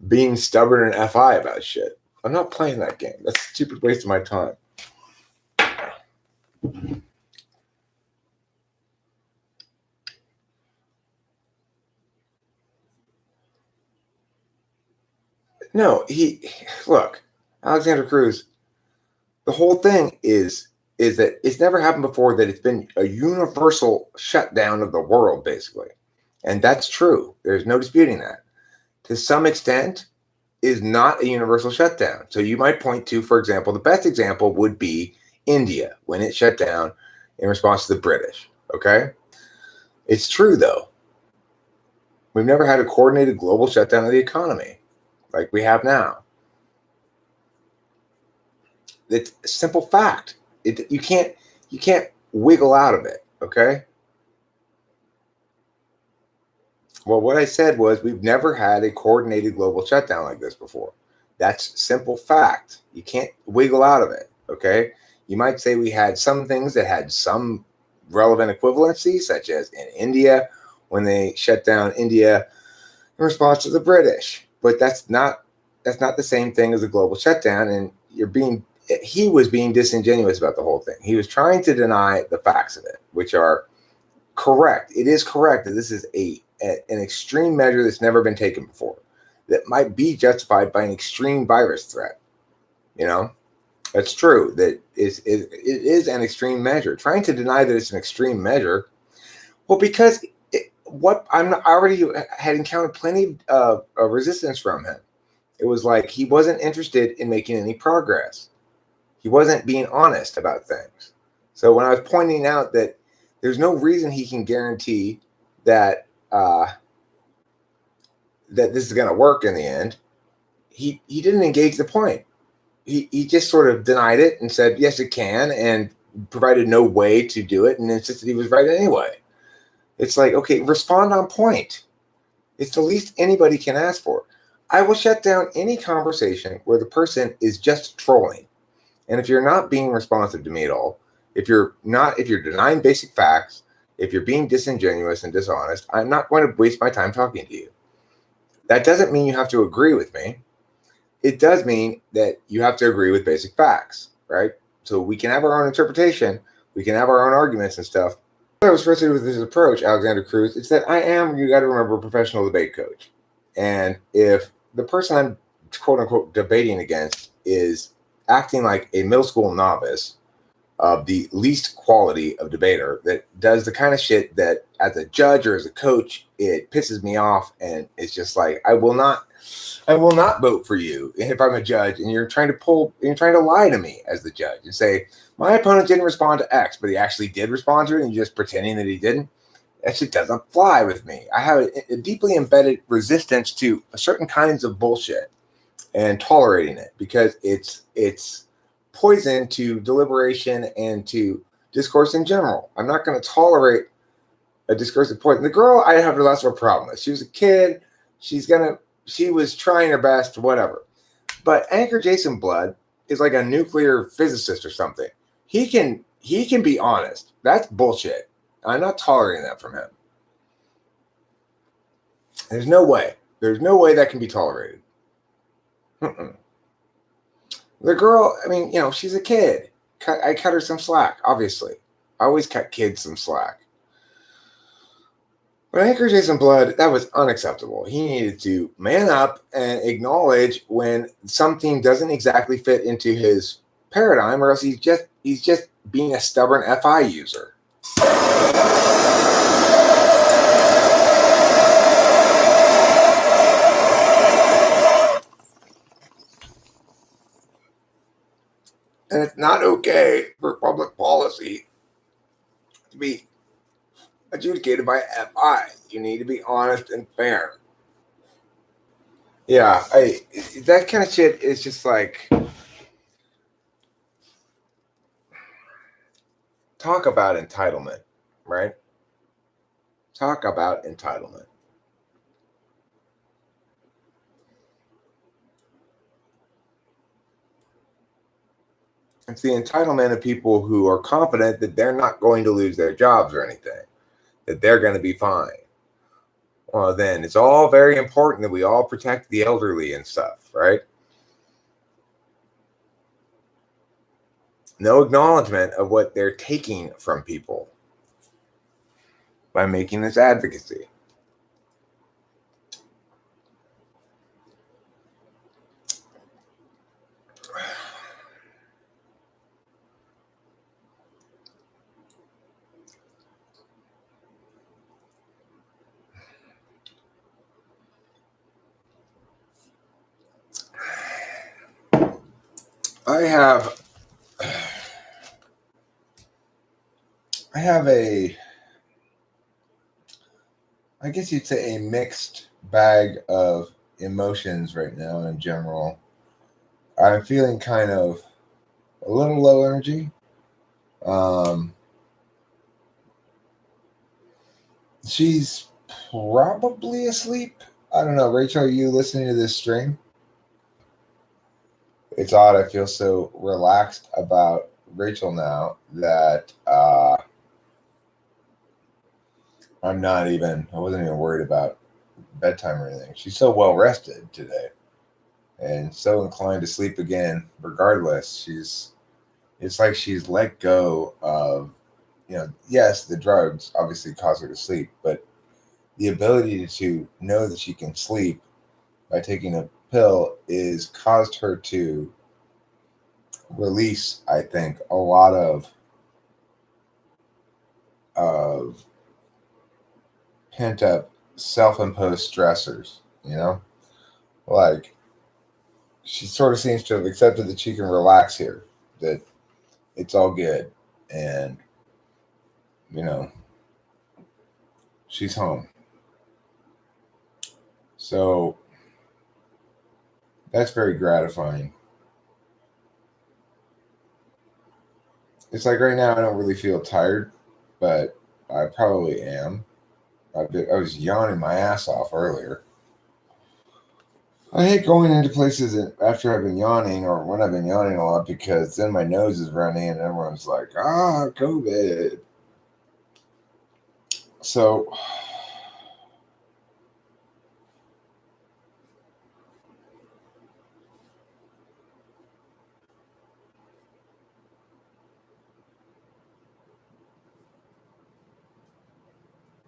being stubborn and FI about shit. I'm not playing that game. That's a stupid waste of my time. No, look, Alexander Cruz, the whole thing is that it's never happened before that it's been a universal shutdown of the world, basically. And that's true. There's no disputing that. To some extent, is not a universal shutdown. So you might point to, for example, the best example would be India when it shut down in response to the British. Okay? It's true, though. We've never had a coordinated global shutdown of the economy like we have now. It's a simple fact. You can't wiggle out of it, okay? Well, what I said was we've never had a coordinated global shutdown like this before. That's simple fact. You can't wiggle out of it, okay? You might say we had some things that had some relevant equivalency, such as in India when they shut down India in response to the British. But that's not the same thing as a global shutdown, and he was being disingenuous about the whole thing. He was trying to deny the facts of it, which are correct. It is correct that this is an extreme measure that's never been taken before, that might be justified by an extreme virus threat. You know, that's true. That it is an extreme measure. Trying to deny that it's an extreme measure, well, because I already had encountered plenty of resistance from him. It was like he wasn't interested in making any progress. He wasn't being honest about things. So when I was pointing out that there's no reason he can guarantee that that this is going to work in the end, he didn't engage the point. He just sort of denied it and said, yes, it can, and provided no way to do it and insisted he was right anyway. It's like, okay, respond on point. It's the least anybody can ask for. I will shut down any conversation where the person is just trolling. And if you're not being responsive to me at all, if you're denying basic facts, if you're being disingenuous and dishonest, I'm not going to waste my time talking to you. That doesn't mean you have to agree with me. It does mean that you have to agree with basic facts, right? So we can have our own interpretation. We can have our own arguments and stuff. I was frustrated with this approach, Alexander Cruz. It's that I am, you got to remember, a professional debate coach. And if the person I'm quote unquote debating against is acting like a middle school novice of the least quality of debater that does the kind of shit that as a judge or as a coach, it pisses me off. And it's just like, I will not vote for you if I'm a judge and you're trying to lie to me as the judge and say, my opponent didn't respond to X, but he actually did respond to it and you're just pretending that he didn't. That shit doesn't fly with me. I have a deeply embedded resistance to certain kinds of bullshit and tolerating it because it's poison to deliberation and to discourse in general. I'm not going to tolerate a discursive poison. The girl, I have less of a problem with. She was a kid. She was trying her best, whatever. But Anchor Jason Blood is like a nuclear physicist or something. He can be honest. That's bullshit. I'm not tolerating that from him. There's no way that can be tolerated. Mm-mm. The girl, I mean, she's a kid. I cut her some slack, obviously. I always cut kids some slack. But Anchor Jason Blood, that was unacceptable. He needed to man up and acknowledge when something doesn't exactly fit into his paradigm, or else he's just being a stubborn FI user. And it's not okay for public policy to be adjudicated by FI. You need to be honest and fair. Yeah, that kind of shit is just like, talk about entitlement, right? Talk about entitlement. It's the entitlement of people who are confident that they're not going to lose their jobs or anything, that they're going to be fine. Well, then it's all very important that we all protect the elderly and stuff, right? No acknowledgement of what they're taking from people by making this advocacy. I have I guess you'd say a mixed bag of emotions right now in general. I'm feeling kind of a little low energy. She's probably asleep. I don't know. Rachel, are you listening to this stream? It's odd. I feel so relaxed about Rachel now that I wasn't even worried about bedtime or anything. She's so well rested today and so inclined to sleep again regardless. It's like she's let go of, yes, the drugs obviously cause her to sleep, but the ability to know that she can sleep by taking a pill is caused her to release, I think, a lot of pent up self-imposed stressors, like she sort of seems to have accepted that she can relax here, that it's all good, and she's home. So that's very gratifying. It's like right now I don't really feel tired, but I probably am. I was yawning my ass off earlier. I hate going into places after I've been yawning or when I've been yawning a lot, because then my nose is running and everyone's like, COVID. So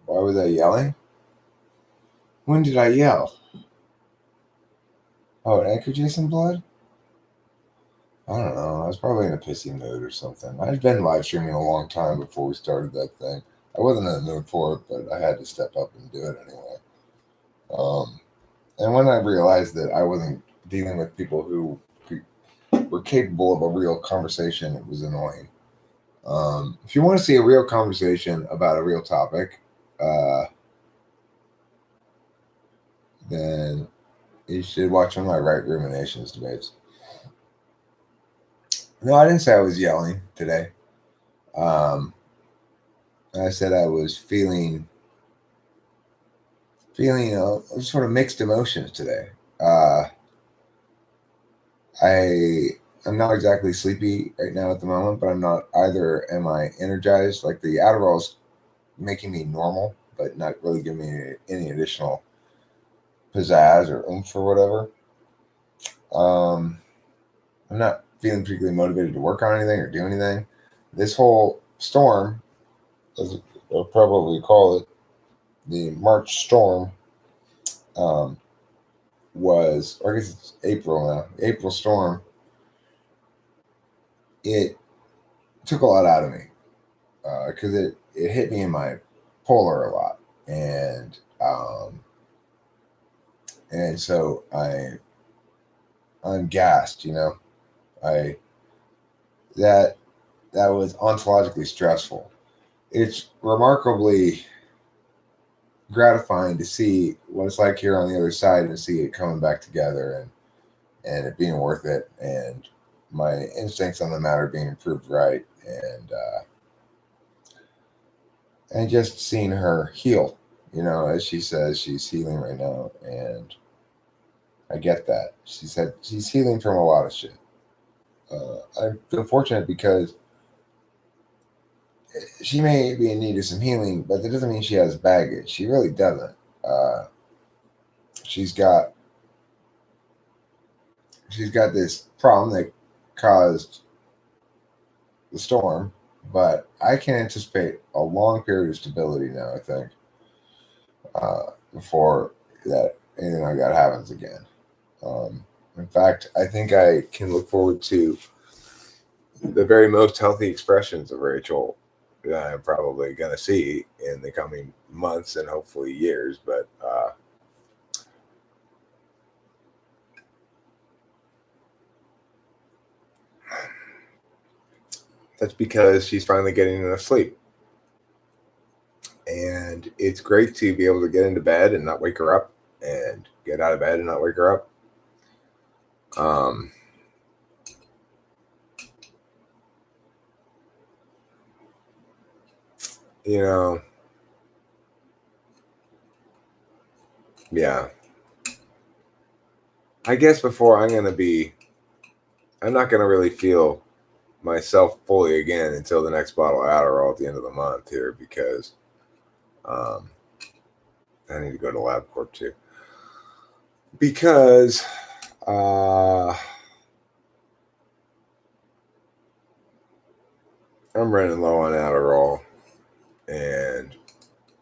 why was I yelling? When did I yell? Oh, at Anchor Jason Blood? I don't know. I was probably in a pissy mood or something. I'd been live streaming a long time before we started that thing. I wasn't in the mood for it, but I had to step up and do it anyway. And when I realized that I wasn't dealing with people who were capable of a real conversation, it was annoying. If you want to see a real conversation about a real topic, then you should watch one of my Right Ruminations debates. No, I didn't say I was yelling today. I said I was feeling sort of mixed emotions today. I'm not exactly sleepy right now at the moment, but I'm not either. Am I energized? Like the Adderall's making me normal, but not really giving me any additional pizzazz or oomph or whatever. I'm not feeling particularly motivated to work on anything or do anything. This whole storm, as I'll probably call it, the March storm, was, or I guess it's April now, the April storm, it took a lot out of me because it hit me in my polar a lot. And so I'm gassed, that was ontologically stressful. It's remarkably gratifying to see what it's like here on the other side and see it coming back together and it being worth it, and my instincts on the matter being proved right, and just seeing her heal, as she says, she's healing right now, and I get that. She said she's healing from a lot of shit. I feel fortunate because she may be in need of some healing, but that doesn't mean she has baggage. She really doesn't. She's got this problem that caused the storm, but I can anticipate a long period of stability now, I think, before that anything like that happens again. In fact, I think I can look forward to the very most healthy expressions of Rachel that I'm probably going to see in the coming months and hopefully years. But that's because she's finally getting enough sleep. And it's great to be able to get into bed and not wake her up, and get out of bed and not wake her up. Yeah. I guess before I'm not going to really feel myself fully again until the next bottle of Adderall at the end of the month here, because I need to go to LabCorp too. Because I'm running low on Adderall, and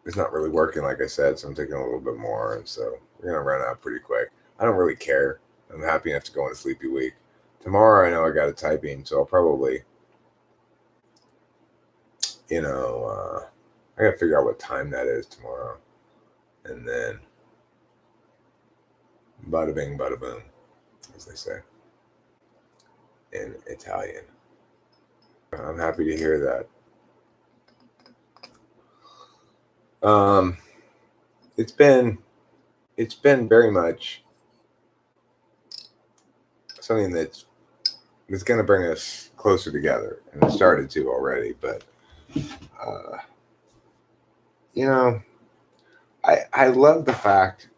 it's not really working, like I said, so I'm taking a little bit more, and so we're going to run out pretty quick. I don't really care. I'm happy enough to go on a sleepy week. Tomorrow, I know I got a typing, so I'll probably, I got to figure out what time that is tomorrow. And then, bada bing, bada boom, as they say in Italian. I'm happy to hear that. It's been very much something that's going to bring us closer together, and it started to already. But I love the fact.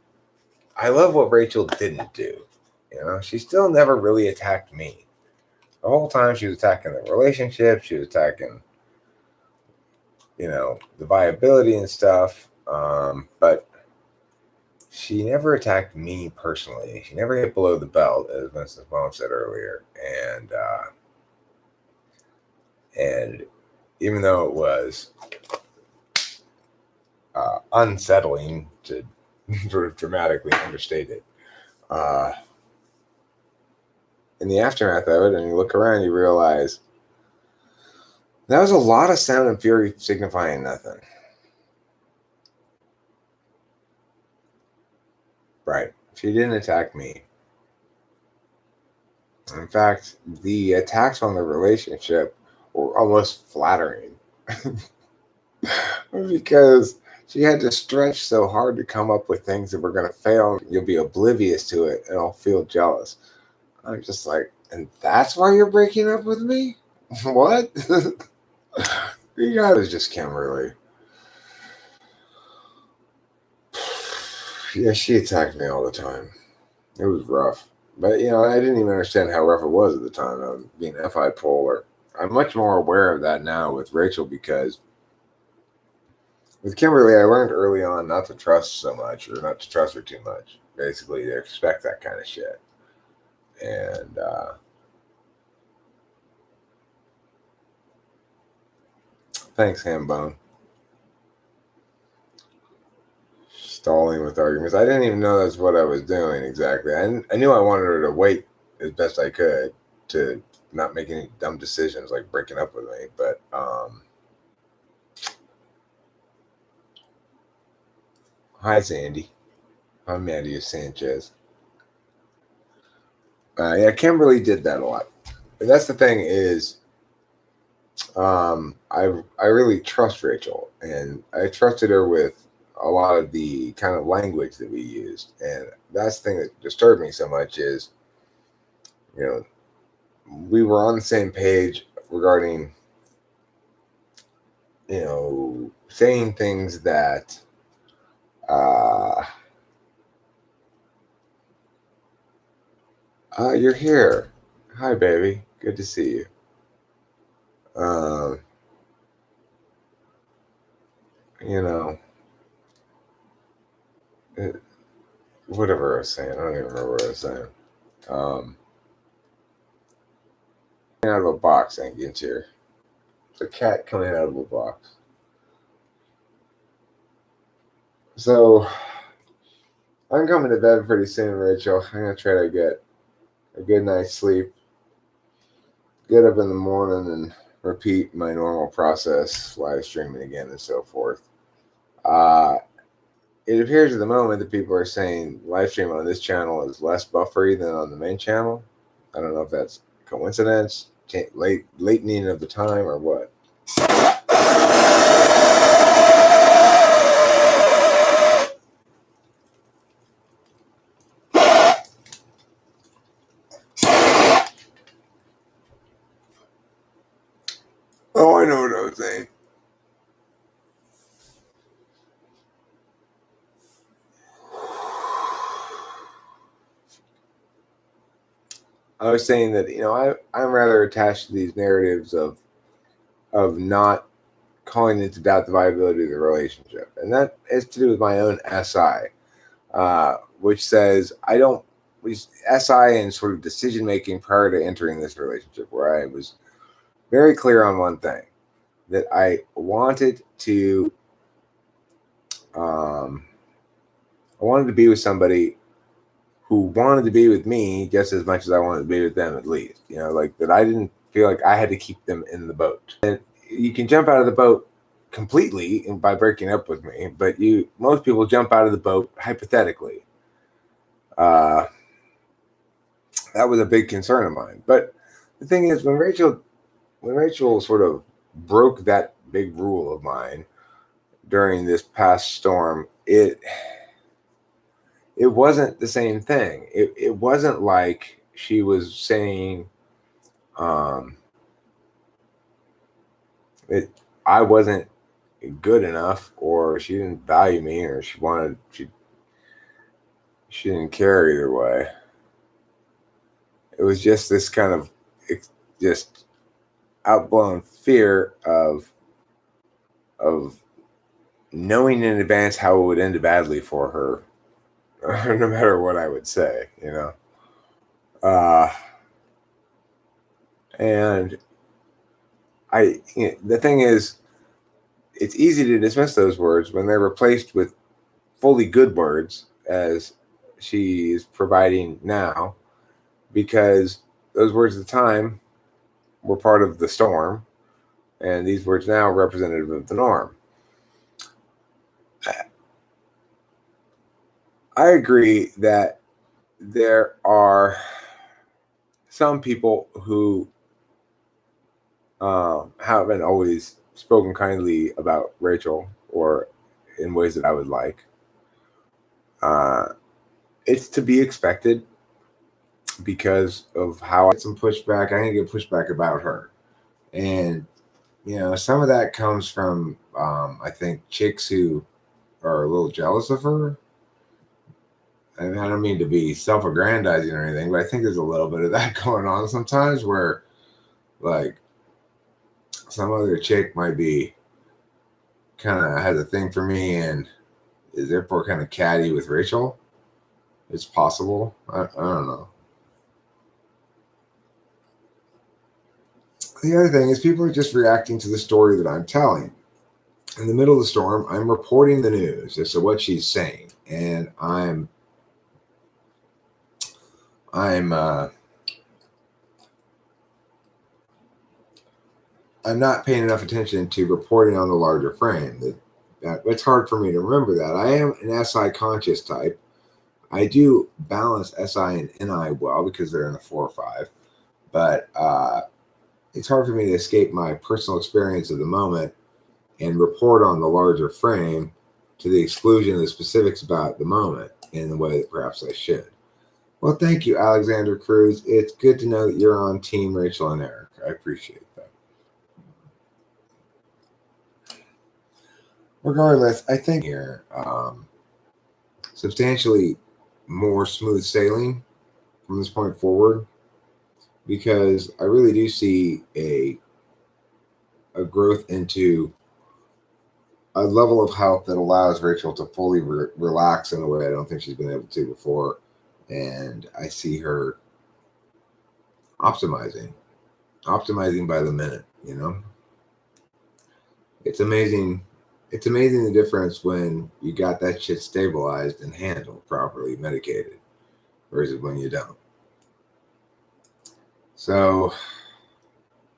I love what Rachel didn't do. She still never really attacked me. The whole time she was attacking the relationship. She was attacking, the viability and stuff. But she never attacked me personally. She never hit below the belt, as Mrs. Mom said earlier. And even though it was unsettling, to sort of dramatically understate it, in the aftermath of it, and you look around, you realize that was a lot of sound and fury signifying nothing. Right. She didn't attack me. In fact, the attacks on the relationship were almost flattering. Because she had to stretch so hard to come up with things that were going to fail. You'll be oblivious to it, and I'll feel jealous. I'm just like, and that's why you're breaking up with me? What? You guys just can't really. Yeah, she attacked me all the time. It was rough. But, I didn't even understand how rough it was at the time. I'm being FI polar. I'm much more aware of that now with Rachel, because with Kimberly, I learned early on not to trust so much, or not to trust her too much. Basically, to expect that kind of shit. And thanks, Hambone. Stalling with arguments. I didn't even know that's what I was doing exactly. I knew I wanted her to wait as best I could to not make any dumb decisions like breaking up with me. But hi, Sandy. I'm Maddie Sanchez. Yeah, Kimberly did that a lot. But that's the thing is, I really trust Rachel, and I trusted her with a lot of the kind of language that we used, and that's the thing that disturbed me so much is, we were on the same page regarding, saying things that you're here. Hi, baby. Good to see you. Whatever I was saying, I don't even remember what I was saying. Out of a box, ain't getting here. It's a cat coming out of a box. So I'm coming to bed pretty soon, Rachel. I'm gonna try to get a good night's sleep, get up in the morning, and repeat my normal process, live streaming again, and so forth. It appears at the moment that people are saying live stream on this channel is less buffery than on the main channel. I don't know if that's coincidence, latening of the time, or what. Oh, I know what I was saying. I was saying that I'm rather attached to these narratives of not calling into doubt the viability of the relationship, and that has to do with my own SI, which says SI and sort of decision making prior to entering this relationship, where I was very clear on one thing, that I wanted to be with somebody who wanted to be with me just as much as I wanted to be with them, at least. Like that I didn't feel like I had to keep them in the boat. And you can jump out of the boat completely by breaking up with me, but most people jump out of the boat hypothetically. That was a big concern of mine. But the thing is, when Rachel sort of broke that big rule of mine during this past storm, it wasn't the same thing. It wasn't like she was saying I wasn't good enough, or she didn't value me, or she didn't care either way. It was just this kind of just outblown fear of knowing in advance how it would end badly for her, no matter what I would say, and the thing is, it's easy to dismiss those words when they're replaced with fully good words, as she is providing now, because those words at the time were part of the storm, and these words now are representative of the norm. I agree that there are some people who haven't always spoken kindly about Rachel or in ways that I would like. It's to be expected because of how I get some pushback. I didn't get pushback about her. And, some of that comes from, I think, chicks who are a little jealous of her. And I don't mean to be self-aggrandizing or anything, but I think there's a little bit of that going on sometimes where, like, some other chick might be kind of has a thing for me and is therefore kind of catty with Rachel. It's possible. I don't know. The other thing is people are just reacting to the story that I'm telling. In the middle of the storm, I'm reporting the news as to what she's saying, and I'm not paying enough attention to reporting on the larger frame. It's hard for me to remember that. I am an SI conscious type. I do balance SI and NI well because they're in the 4 or 5, but it's hard for me to escape my personal experience of the moment and report on the larger frame to the exclusion of the specifics about the moment in the way that perhaps I should. Well, thank you, Alexander Cruz. It's good to know that you're on Team Rachel and Eric. I appreciate that. Regardless, I think here substantially more smooth sailing from this point forward, because I really do see a growth into a level of health that allows Rachel to fully relax in a way I don't think she's been able to before. And I see her optimizing by the minute, It's amazing. It's amazing the difference when you got that shit stabilized and handled properly, medicated, versus when you don't. So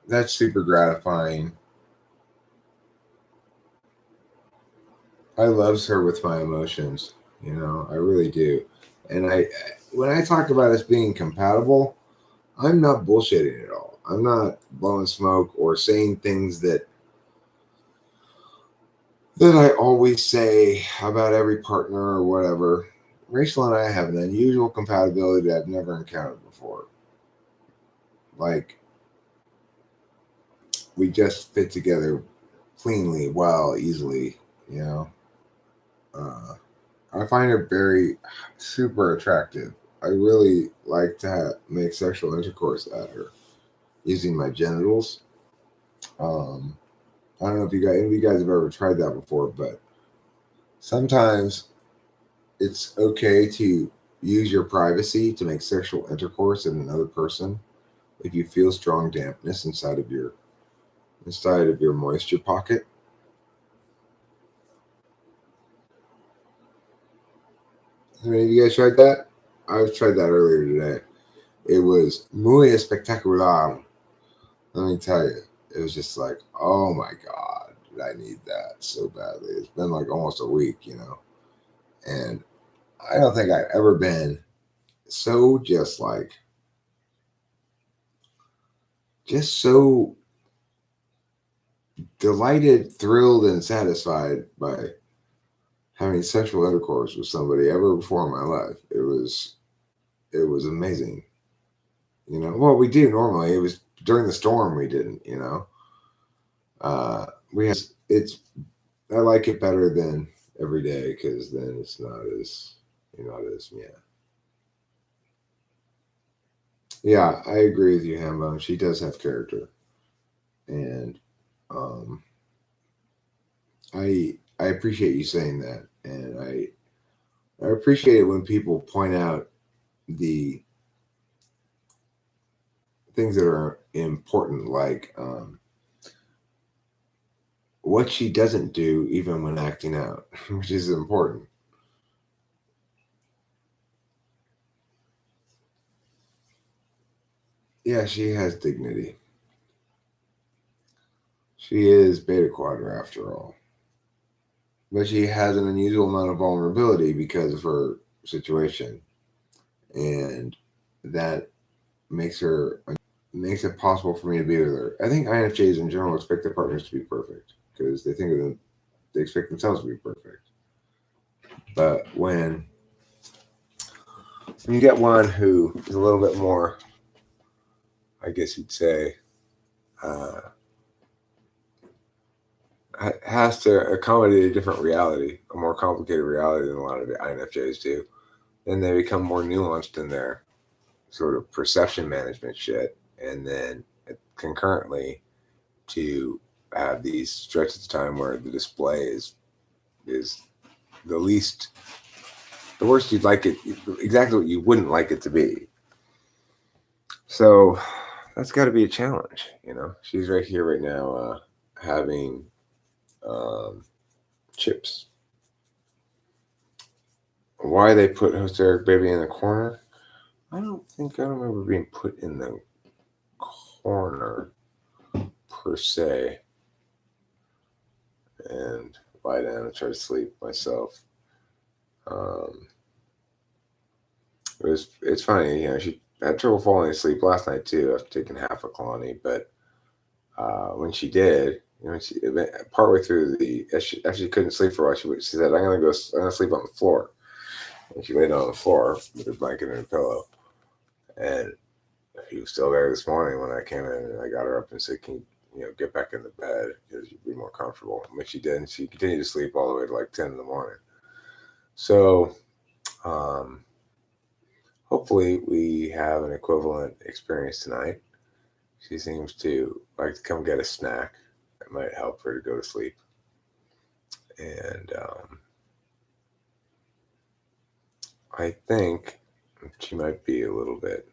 that's super gratifying. I loves her with my emotions, I really do. And when I talk about us being compatible, I'm not bullshitting at all. I'm not blowing smoke or saying things that I always say about every partner or whatever. Rachel and I have an unusual compatibility that I've never encountered before. Like, we just fit together cleanly, well, easily, I find her very super attractive. I really like to make sexual intercourse at her using my genitals. I don't know if any of you guys have ever tried that before, but sometimes it's okay to use your privacy to make sexual intercourse in another person if you feel strong dampness inside of your moisture pocket. Have any of you guys tried that? I tried that earlier today. It was muy espectacular. Let me tell you, it was just like, oh my God, I need that so badly. It's been like almost a week, and I don't think I've ever been so just so delighted, thrilled, and satisfied by having sexual intercourse with somebody ever before in my life. It was amazing. Well, we do normally. It was during the storm we didn't. We had I like it better than every day because then it's not as Yeah, I agree with you, Hambone. She does have character, and I appreciate you saying that, and I appreciate it when people point out the things that are important, like what she doesn't do even when acting out, which is important. yeah, she has dignity. She is Beta Quadra after all. But she has an unusual amount of vulnerability because of her situation. And that makes her makes it possible for me to be with her. I think INFJs in general expect their partners to be perfect because they think of them, they expect themselves to be perfect. But when you get one who is a little bit more, I guess you'd say, uh, has to accommodate a different reality, a more complicated reality than a lot of the INFJs do, then they become more nuanced in their sort of perception management shit. And then concurrently to have these stretches of time where the display is the least, the worst you'd like it, exactly what you wouldn't like it to be. So that's got to be a challenge, you know. She's right here right now, having chips. Why they put Hysteric Baby in the corner? I don't remember being put in the corner per se. And lie down and try to sleep myself. It's funny, you know. She had trouble falling asleep last night too after taking half a colony, but when she did, you know, she partway through the as she couldn't sleep for a while, she said, I'm gonna sleep on the floor," and she laid on the floor with her blanket and her pillow. And she was still there this morning when I came in, and I got her up and said, "Can you get back in the bed because you'd be more comfortable?" I mean, she did, and she continued to sleep all the way to like 10 in the morning. So, hopefully, we have an equivalent experience tonight. She seems to like to come get a snack that might help her to go to sleep. And I think she might be a little bit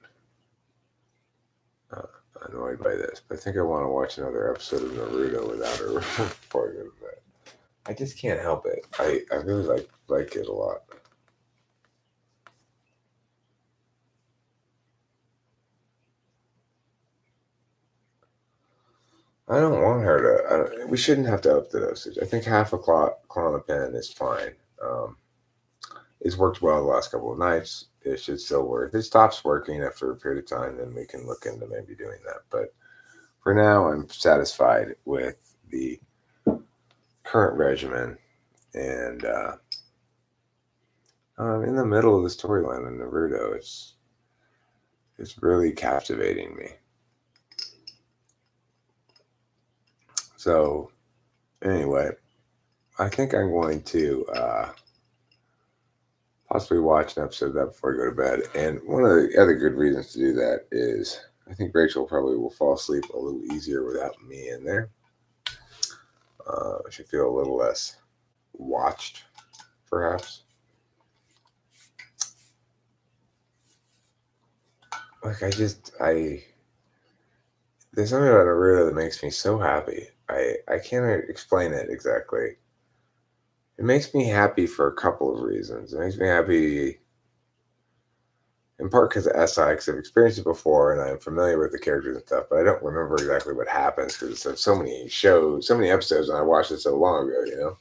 annoyed by this, but I think I want to watch another episode of Naruto without her before I go to bed. I just can't help it. I really like it a lot. I don't want her to. We shouldn't have to up the dosage. I think half a Klonopin is fine. It's worked well the last couple of nights. It should still work. If it stops working after a period of time, then we can look into maybe doing that. But for now, I'm satisfied with the current regimen. And I'm in the middle of the storyline in Naruto. It's really captivating me. So anyway, I think I'm going to possibly watch an episode of that before I go to bed. And one of the other good reasons to do that is I think Rachel probably will fall asleep a little easier without me in there. She'll feel a little less watched, perhaps. Like there's something about Naruto that makes me so happy. I can't explain it exactly. It makes me happy for a couple of reasons. It makes me happy in part because of SI, because I've experienced it before and I'm familiar with the characters and stuff, but I don't remember exactly what happens because it's so many shows, so many episodes, and I watched it so long ago, you know?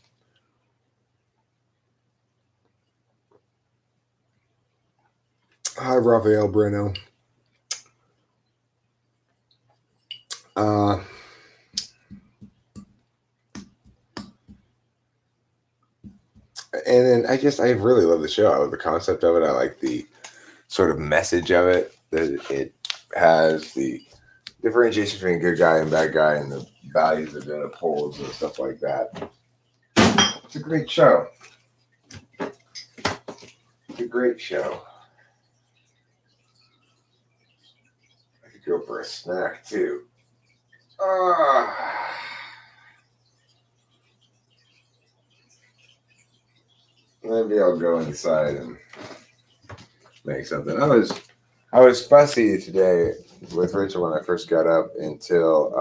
Hi, Rafael Breno. And then I really love the show. I love the concept of it. I like the sort of message of it, that it has the differentiation between good guy and bad guy and the values that it upholds and stuff like that. It's a great show. It's a great show. I could go for a snack too. Maybe I'll go inside and make something. I was fussy today with Rachel when I first got up until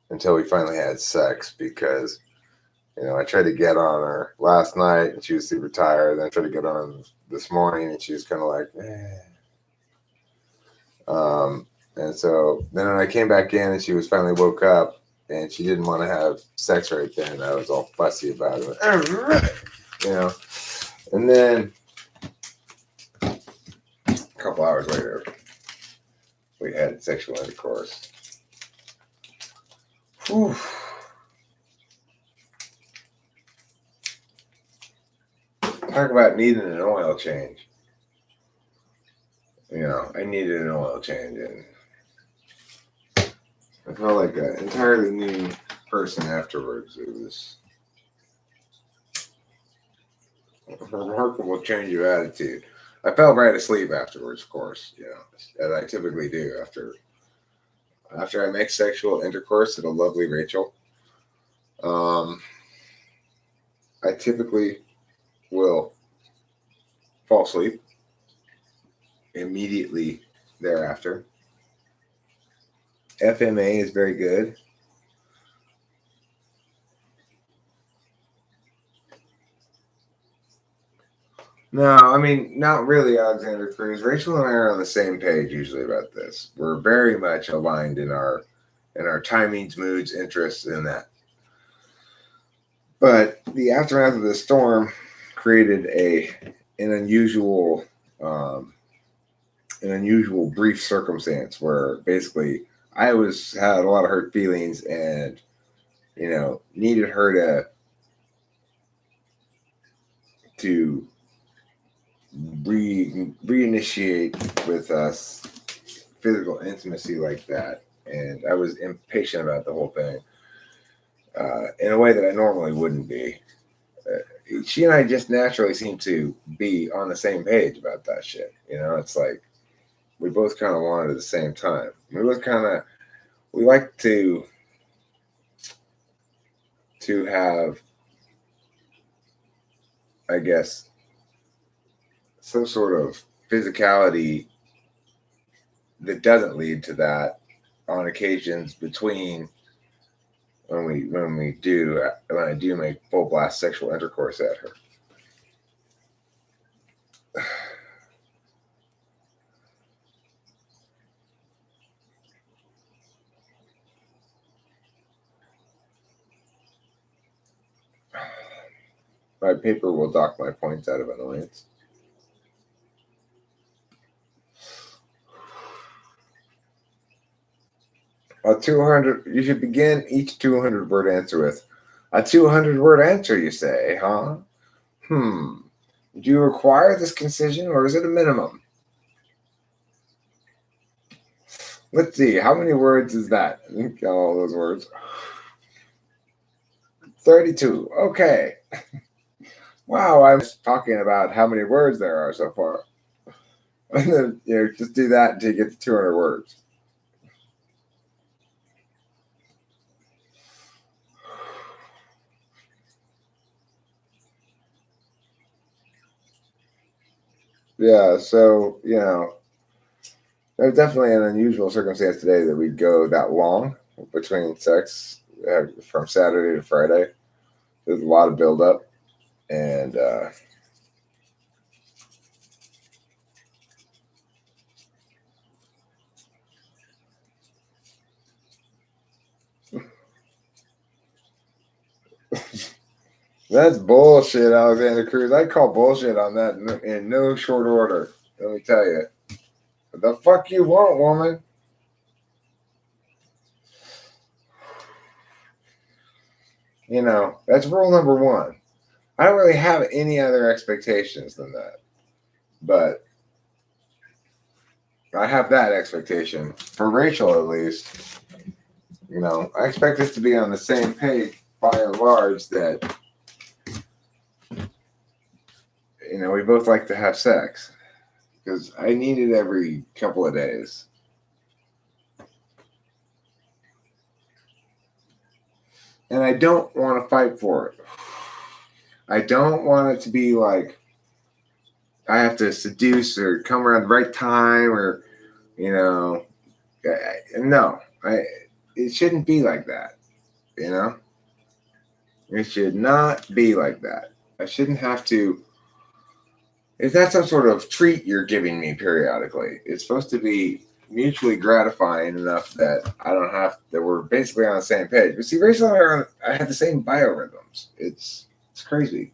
we finally had sex because I tried to get on her last night and she was super tired. Then I tried to get on this morning and she was kind of like, And so then when I came back in and she was finally woke up and she didn't want to have sex right then, I was all fussy about it. You know, and then a couple hours later, we had sexual intercourse. Whew. Talk about needing an oil change. You know, I needed an oil change, and I felt like an entirely new person afterwards. It was a remarkable change of attitude. I fell right asleep afterwards, of course, you know, as I typically do after I make sexual intercourse with a lovely Rachel. I typically will fall asleep immediately thereafter. FMA is very good. No, I mean, not really, Alexander Cruz. Rachel and I are on the same page usually about this. We're very much aligned in our timings, moods, interests in that. But the aftermath of the storm created an unusual brief circumstance where basically I had a lot of hurt feelings and needed her to reinitiate with us physical intimacy like that, and I was impatient about the whole thing in a way that I normally wouldn't be. She and I just naturally seem to be on the same page about that shit. It's like we both kind of want it at the same time. We like to have, I guess, some sort of physicality that doesn't lead to that on occasions between when I do make full blast sexual intercourse at her. My paper will dock my points out of annoyance. You should begin each 200-word answer with a 200-word answer, you say, huh? Do you require this concision, or is it a minimum? Let's see, how many words is that? Got all those words. 32. Okay. Wow, I was talking about how many words there are so far. And then, just do that until you get to 200 words. Yeah, so, there's definitely an unusual circumstance today that we'd go that long between sex from Saturday to Friday. There's a lot of buildup, and that's bullshit, Alexander Cruz. I call bullshit on that in no short order. Let me tell you. What the fuck you want, woman? That's rule number one. I don't really have any other expectations than that. But I have that expectation. For Rachel, at least. I expect us to be on the same page by and large that, we both like to have sex. Because I need it every couple of days. And I don't want to fight for it. I don't want it to be like I have to seduce or come around the right time or, no. It shouldn't be like that, It should not be like that. I shouldn't have to. It's not some sort of treat you're giving me periodically. It's supposed to be mutually gratifying enough that I don't have that we're basically on the same page. But see, Rachel and I have the same biorhythms. It's crazy.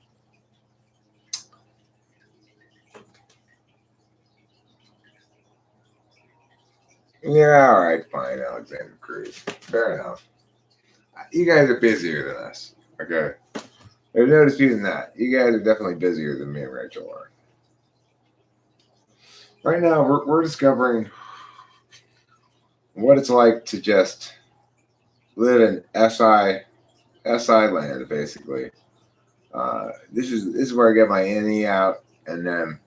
Yeah, all right, fine, Alexander Cruz. Fair enough. You guys are busier than us. Okay. There's no disputing that. You guys are definitely busier than me and Rachel are. Right now, we're discovering what it's like to just live in SI land, basically. This is where I get my innie out, and then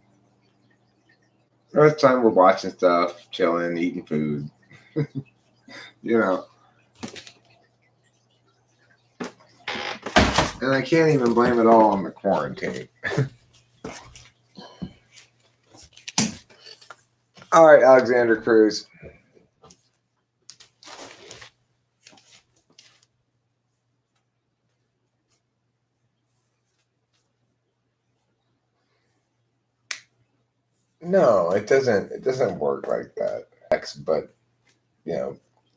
the rest of the time we're watching stuff, chilling, eating food. You know, and I can't even blame it all on the quarantine. All right, Alexander Cruz. No, it doesn't. It doesn't work like that. But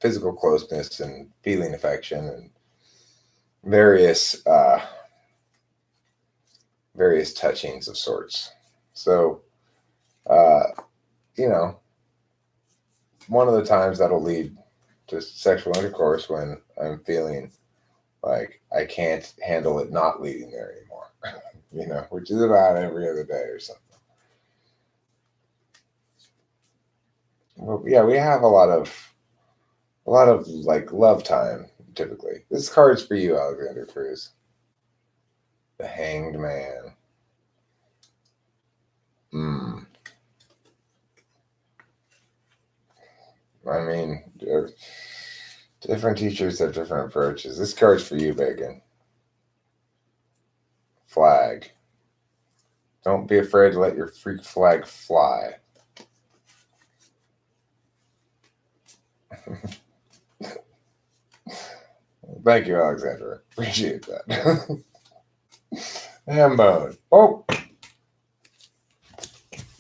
physical closeness and feeling affection and various various touchings of sorts. So, uh, you know, one of the times that'll lead to sexual intercourse when I'm feeling like I can't handle it not leading there anymore. Which is about every other day or something. Well, yeah, we have a lot of like love time typically. This card's for you, Alexander Cruz. The Hanged Man. I mean, different teachers have different approaches. This card's for you, Bacon. Flag. Don't be afraid to let your freak flag fly. Thank you, Alexandra. Appreciate that. Hambone. Oh!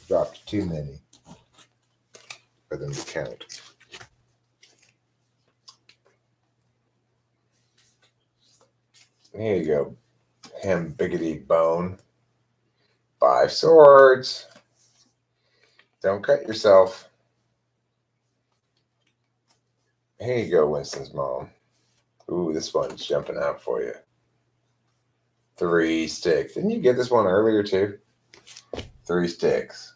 Dropped too many for them to count. Here you go. Biggity bone. 5 swords. Don't cut yourself. Here you go, Winston's mom. Ooh, this one's jumping out for you. 3 sticks. Didn't you get this one earlier too? 3 sticks.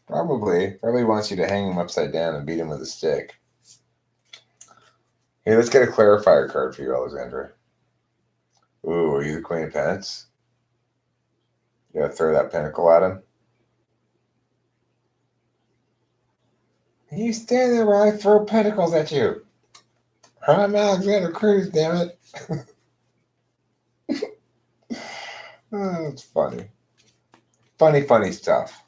Probably wants you to hang him upside down and beat him with a stick. Hey, let's get a clarifier card for you, Alexandra. Ooh, are you the Queen of Pentacles? You gotta throw that pentacle at him. You stand there while I throw pentacles at you. I'm Alexander Cruz, damn it. Oh, it's funny. Funny stuff.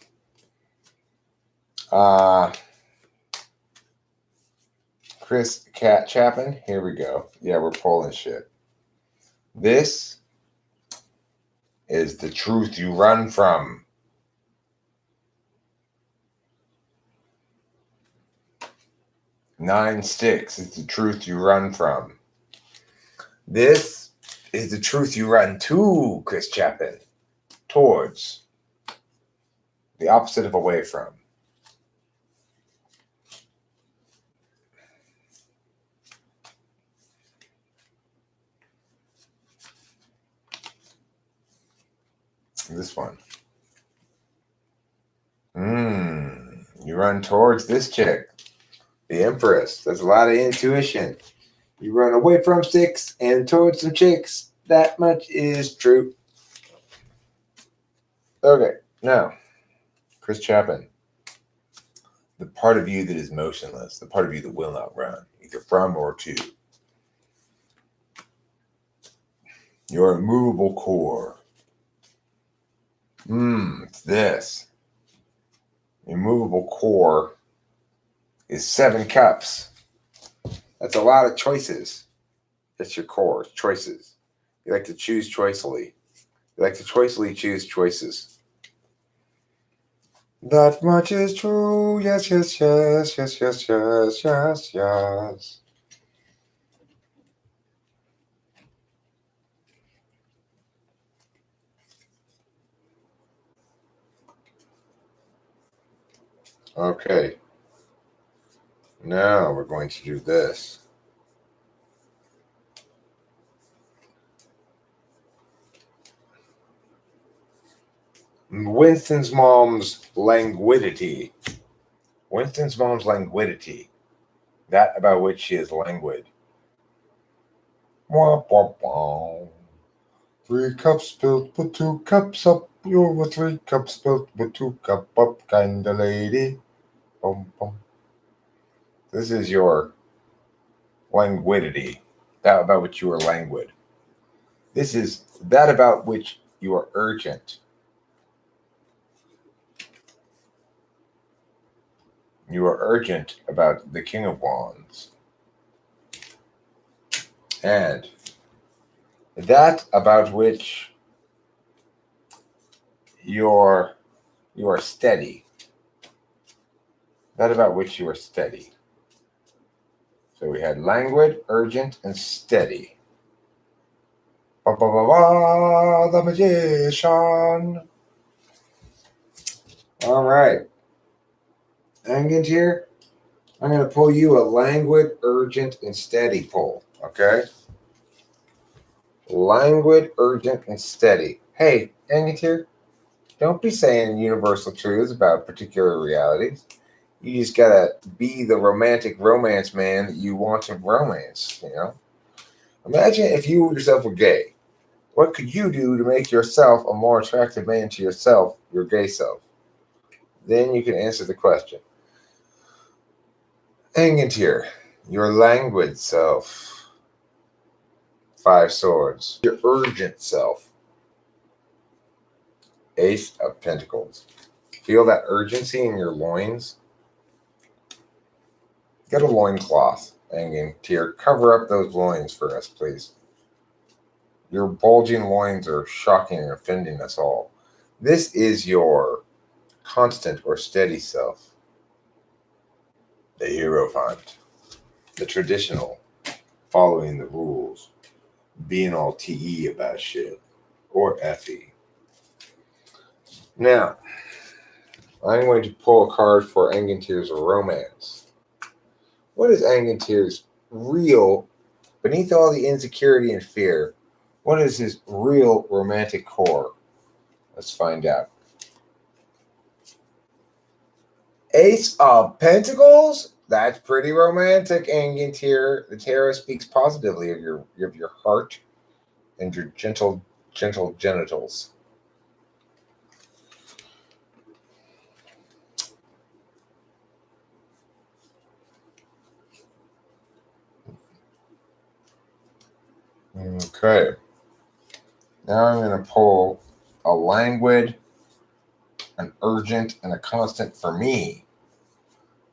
Chris Chapin, here we go. Yeah, we're pulling shit. This is the truth you run from. Nine sticks is the truth you run from. This is the truth you run to, Chris Chapin. Towards. The opposite of away from. This one. You run towards this chick. The Empress. There's a lot of intuition. You run away from sticks and towards some chicks. That much is true. Okay, now, Chris Chapin. The part of you that is motionless. The part of you that will not run. Either from or to. Your immovable core. It's this. Immovable core is 7 cups. That's a lot of choices. That's your core, choices. You like to choose choicely. You like to choicely choose choices. That much is true. Yes, yes, yes, yes, yes, yes, yes, yes. Okay. Now we're going to do this. Winston's mom's languidity. Winston's mom's languidity. That about which she is languid. Wah, wah, wah. 3 cups spilled, put 2 cups up. You're a 3 cups spilled, with 2 cup up kind of lady. Boom, boom. This is your languidity. That about which you are languid. This is that about which you are urgent. You are urgent about the King of Wands. And that about which you're you are steady. That about which you are steady. So we had languid, urgent, and steady. Ba, ba, ba, ba, the magician. All right. Angant here. I'm going to pull you a languid, urgent, and steady pull. Okay? Languid, urgent, and steady. Hey, Angant here. Don't be saying universal truths about particular realities. You just gotta be the romantic romance man that you want to romance, you know? Imagine if you yourself were gay. What could you do to make yourself a more attractive man to yourself, your gay self? Then you can answer the question. Hangant here, your languid self. 5 swords. Your urgent self. Ace of Pentacles. Feel that urgency in your loins? Get a loincloth, Hangant here. Cover up those loins for us, please. Your bulging loins are shocking and offending us all. This is your constant or steady self. The Hierophant. The traditional, following the rules, being all TE about shit, or FE. Now, I'm going to pull a card for Angantir's romance. What is Angantir's real, beneath all the insecurity and fear, what is his real romantic core? Let's find out. Ace of Pentacles? That's pretty romantic, Angantir. The tarot speaks positively of your heart and your gentle genitals. Okay. Now I'm going to pull a languid, an urgent, and a constant for me.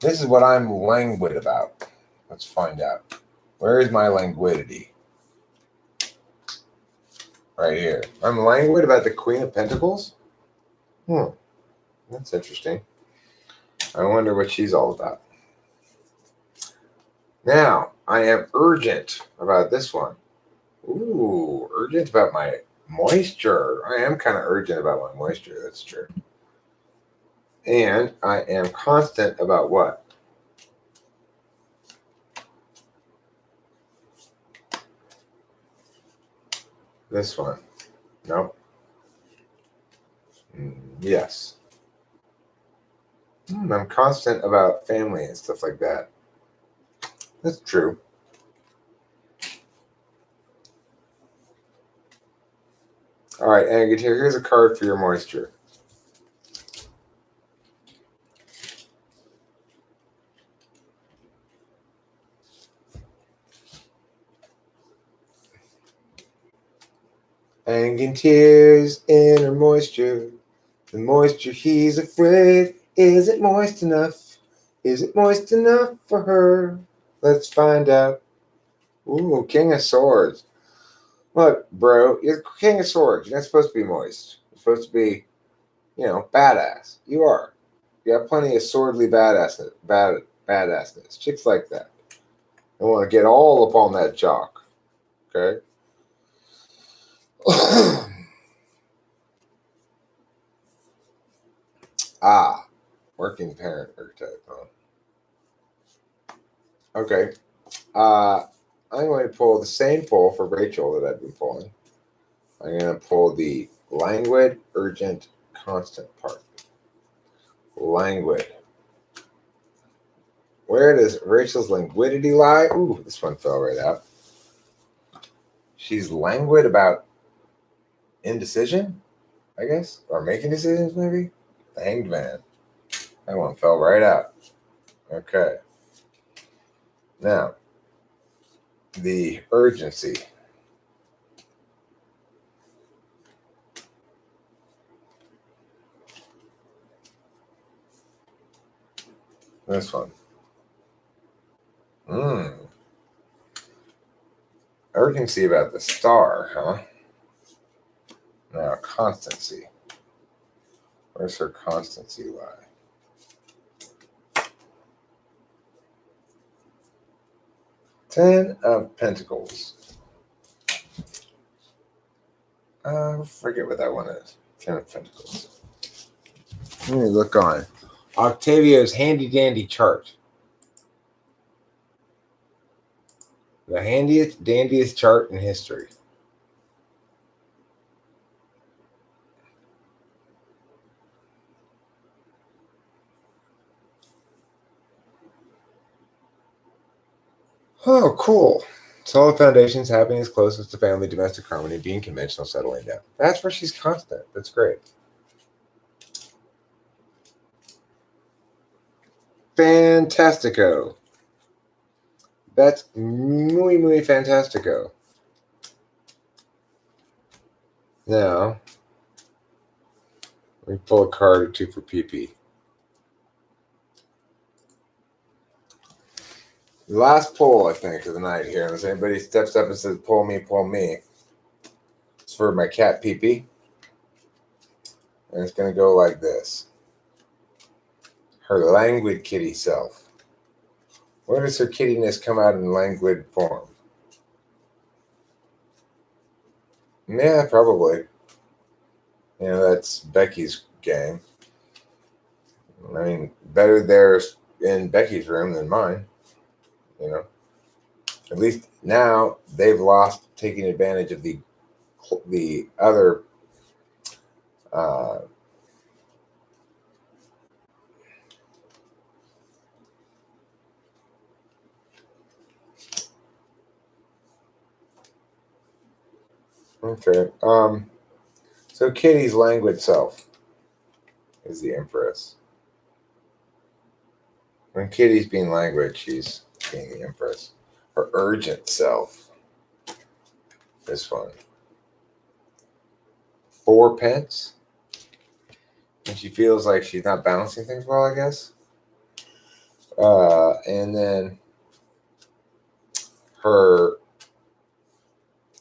This is what I'm languid about. Let's find out. Where is my languidity? Right here. I'm languid about the Queen of Pentacles? That's interesting. I wonder what she's all about. Now, I am urgent about this one. Ooh, urgent about my moisture. I am kind of urgent about my moisture. That's true. And I am constant about what? This one. Nope. Yes. I'm constant about family and stuff like that. That's true. All right, Angat, here's a card for your moisture. Angantir's inner moisture. The moisture he's afraid. Is it moist enough? Is it moist enough for her? Let's find out. Ooh, King of Swords. Look, bro, you're King of Swords. You're not supposed to be moist. You're supposed to be, badass. You are. You got plenty of swordly badassness. Chicks like that. They want to get all up on that jock. Okay. Working parent archetype. Huh? Okay. I'm going to pull the same pull for Rachel that I've been pulling. I'm going to pull the languid, urgent, constant part. Languid. Where does Rachel's languidity lie? Ooh, this one fell right out. She's languid about indecision, I guess, or making decisions, maybe. The Hanged Man. That one fell right out. Okay. Now, the urgency. This one. Urgency about the star, huh? Now, constancy. Where's her constancy lie? Ten of Pentacles. Forget what that one is. Ten of Pentacles. Let me look on Octavio's handy dandy chart. The handiest, dandiest chart in history. Oh, cool. Solid foundations, happiness, closest to family, domestic harmony, being conventional, settling down. That's where she's constant. That's great. Fantastico. That's muy fantastico. Now, let me pull a card or two for PP. Last pull, I think, of the night here. Unless anybody steps up and says, pull me, pull me. It's for my cat PP. And it's going to go like this. Her languid kitty self. Where does her kittiness come out in languid form? Yeah, probably. You know, that's Becky's game. I mean, better there in Becky's room than mine. You know, at least now they've lost taking advantage of the other okay. So Kitty's languid self is the Empress. When Kitty's being languid, she's being the Empress. Her urgent self. This one. 4 pence. And she feels like she's not balancing things well, I guess. And then her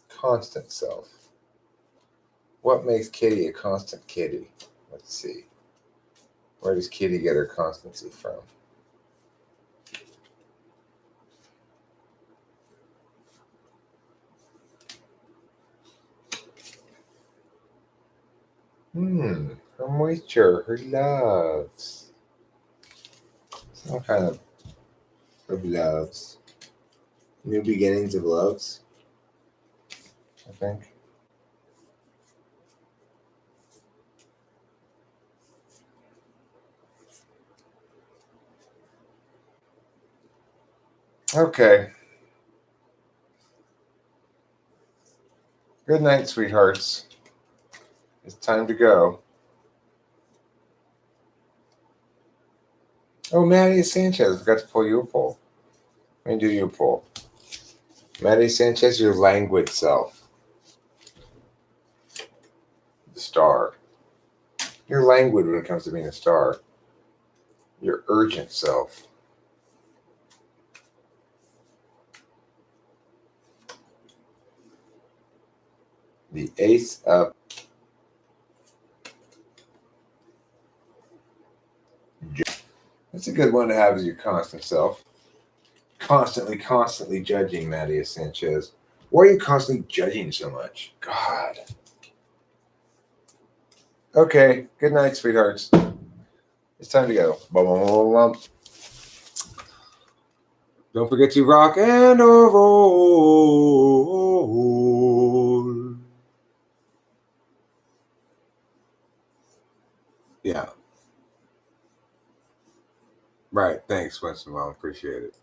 constant self. What makes Kitty a constant kitty? Let's see. Where does Kitty get her constancy from? Her moisture, her loves. Some kind of loves. New beginnings of loves, I think. Okay. Good night, sweethearts. It's time to go. Oh, Maddie Sanchez. I forgot to pull you a pull. Let me do you a pull. Maddie Sanchez, your languid self. The star. You're languid when it comes to being a star. Your urgent self. The Ace of That's a good one to have as your constant self. Constantly judging Mattia Sanchez. Why are you constantly judging so much? God. Okay. Good night, sweethearts. It's time to go. Don't forget to rock and roll. Yeah. Right. Thanks, Winston. I appreciate it.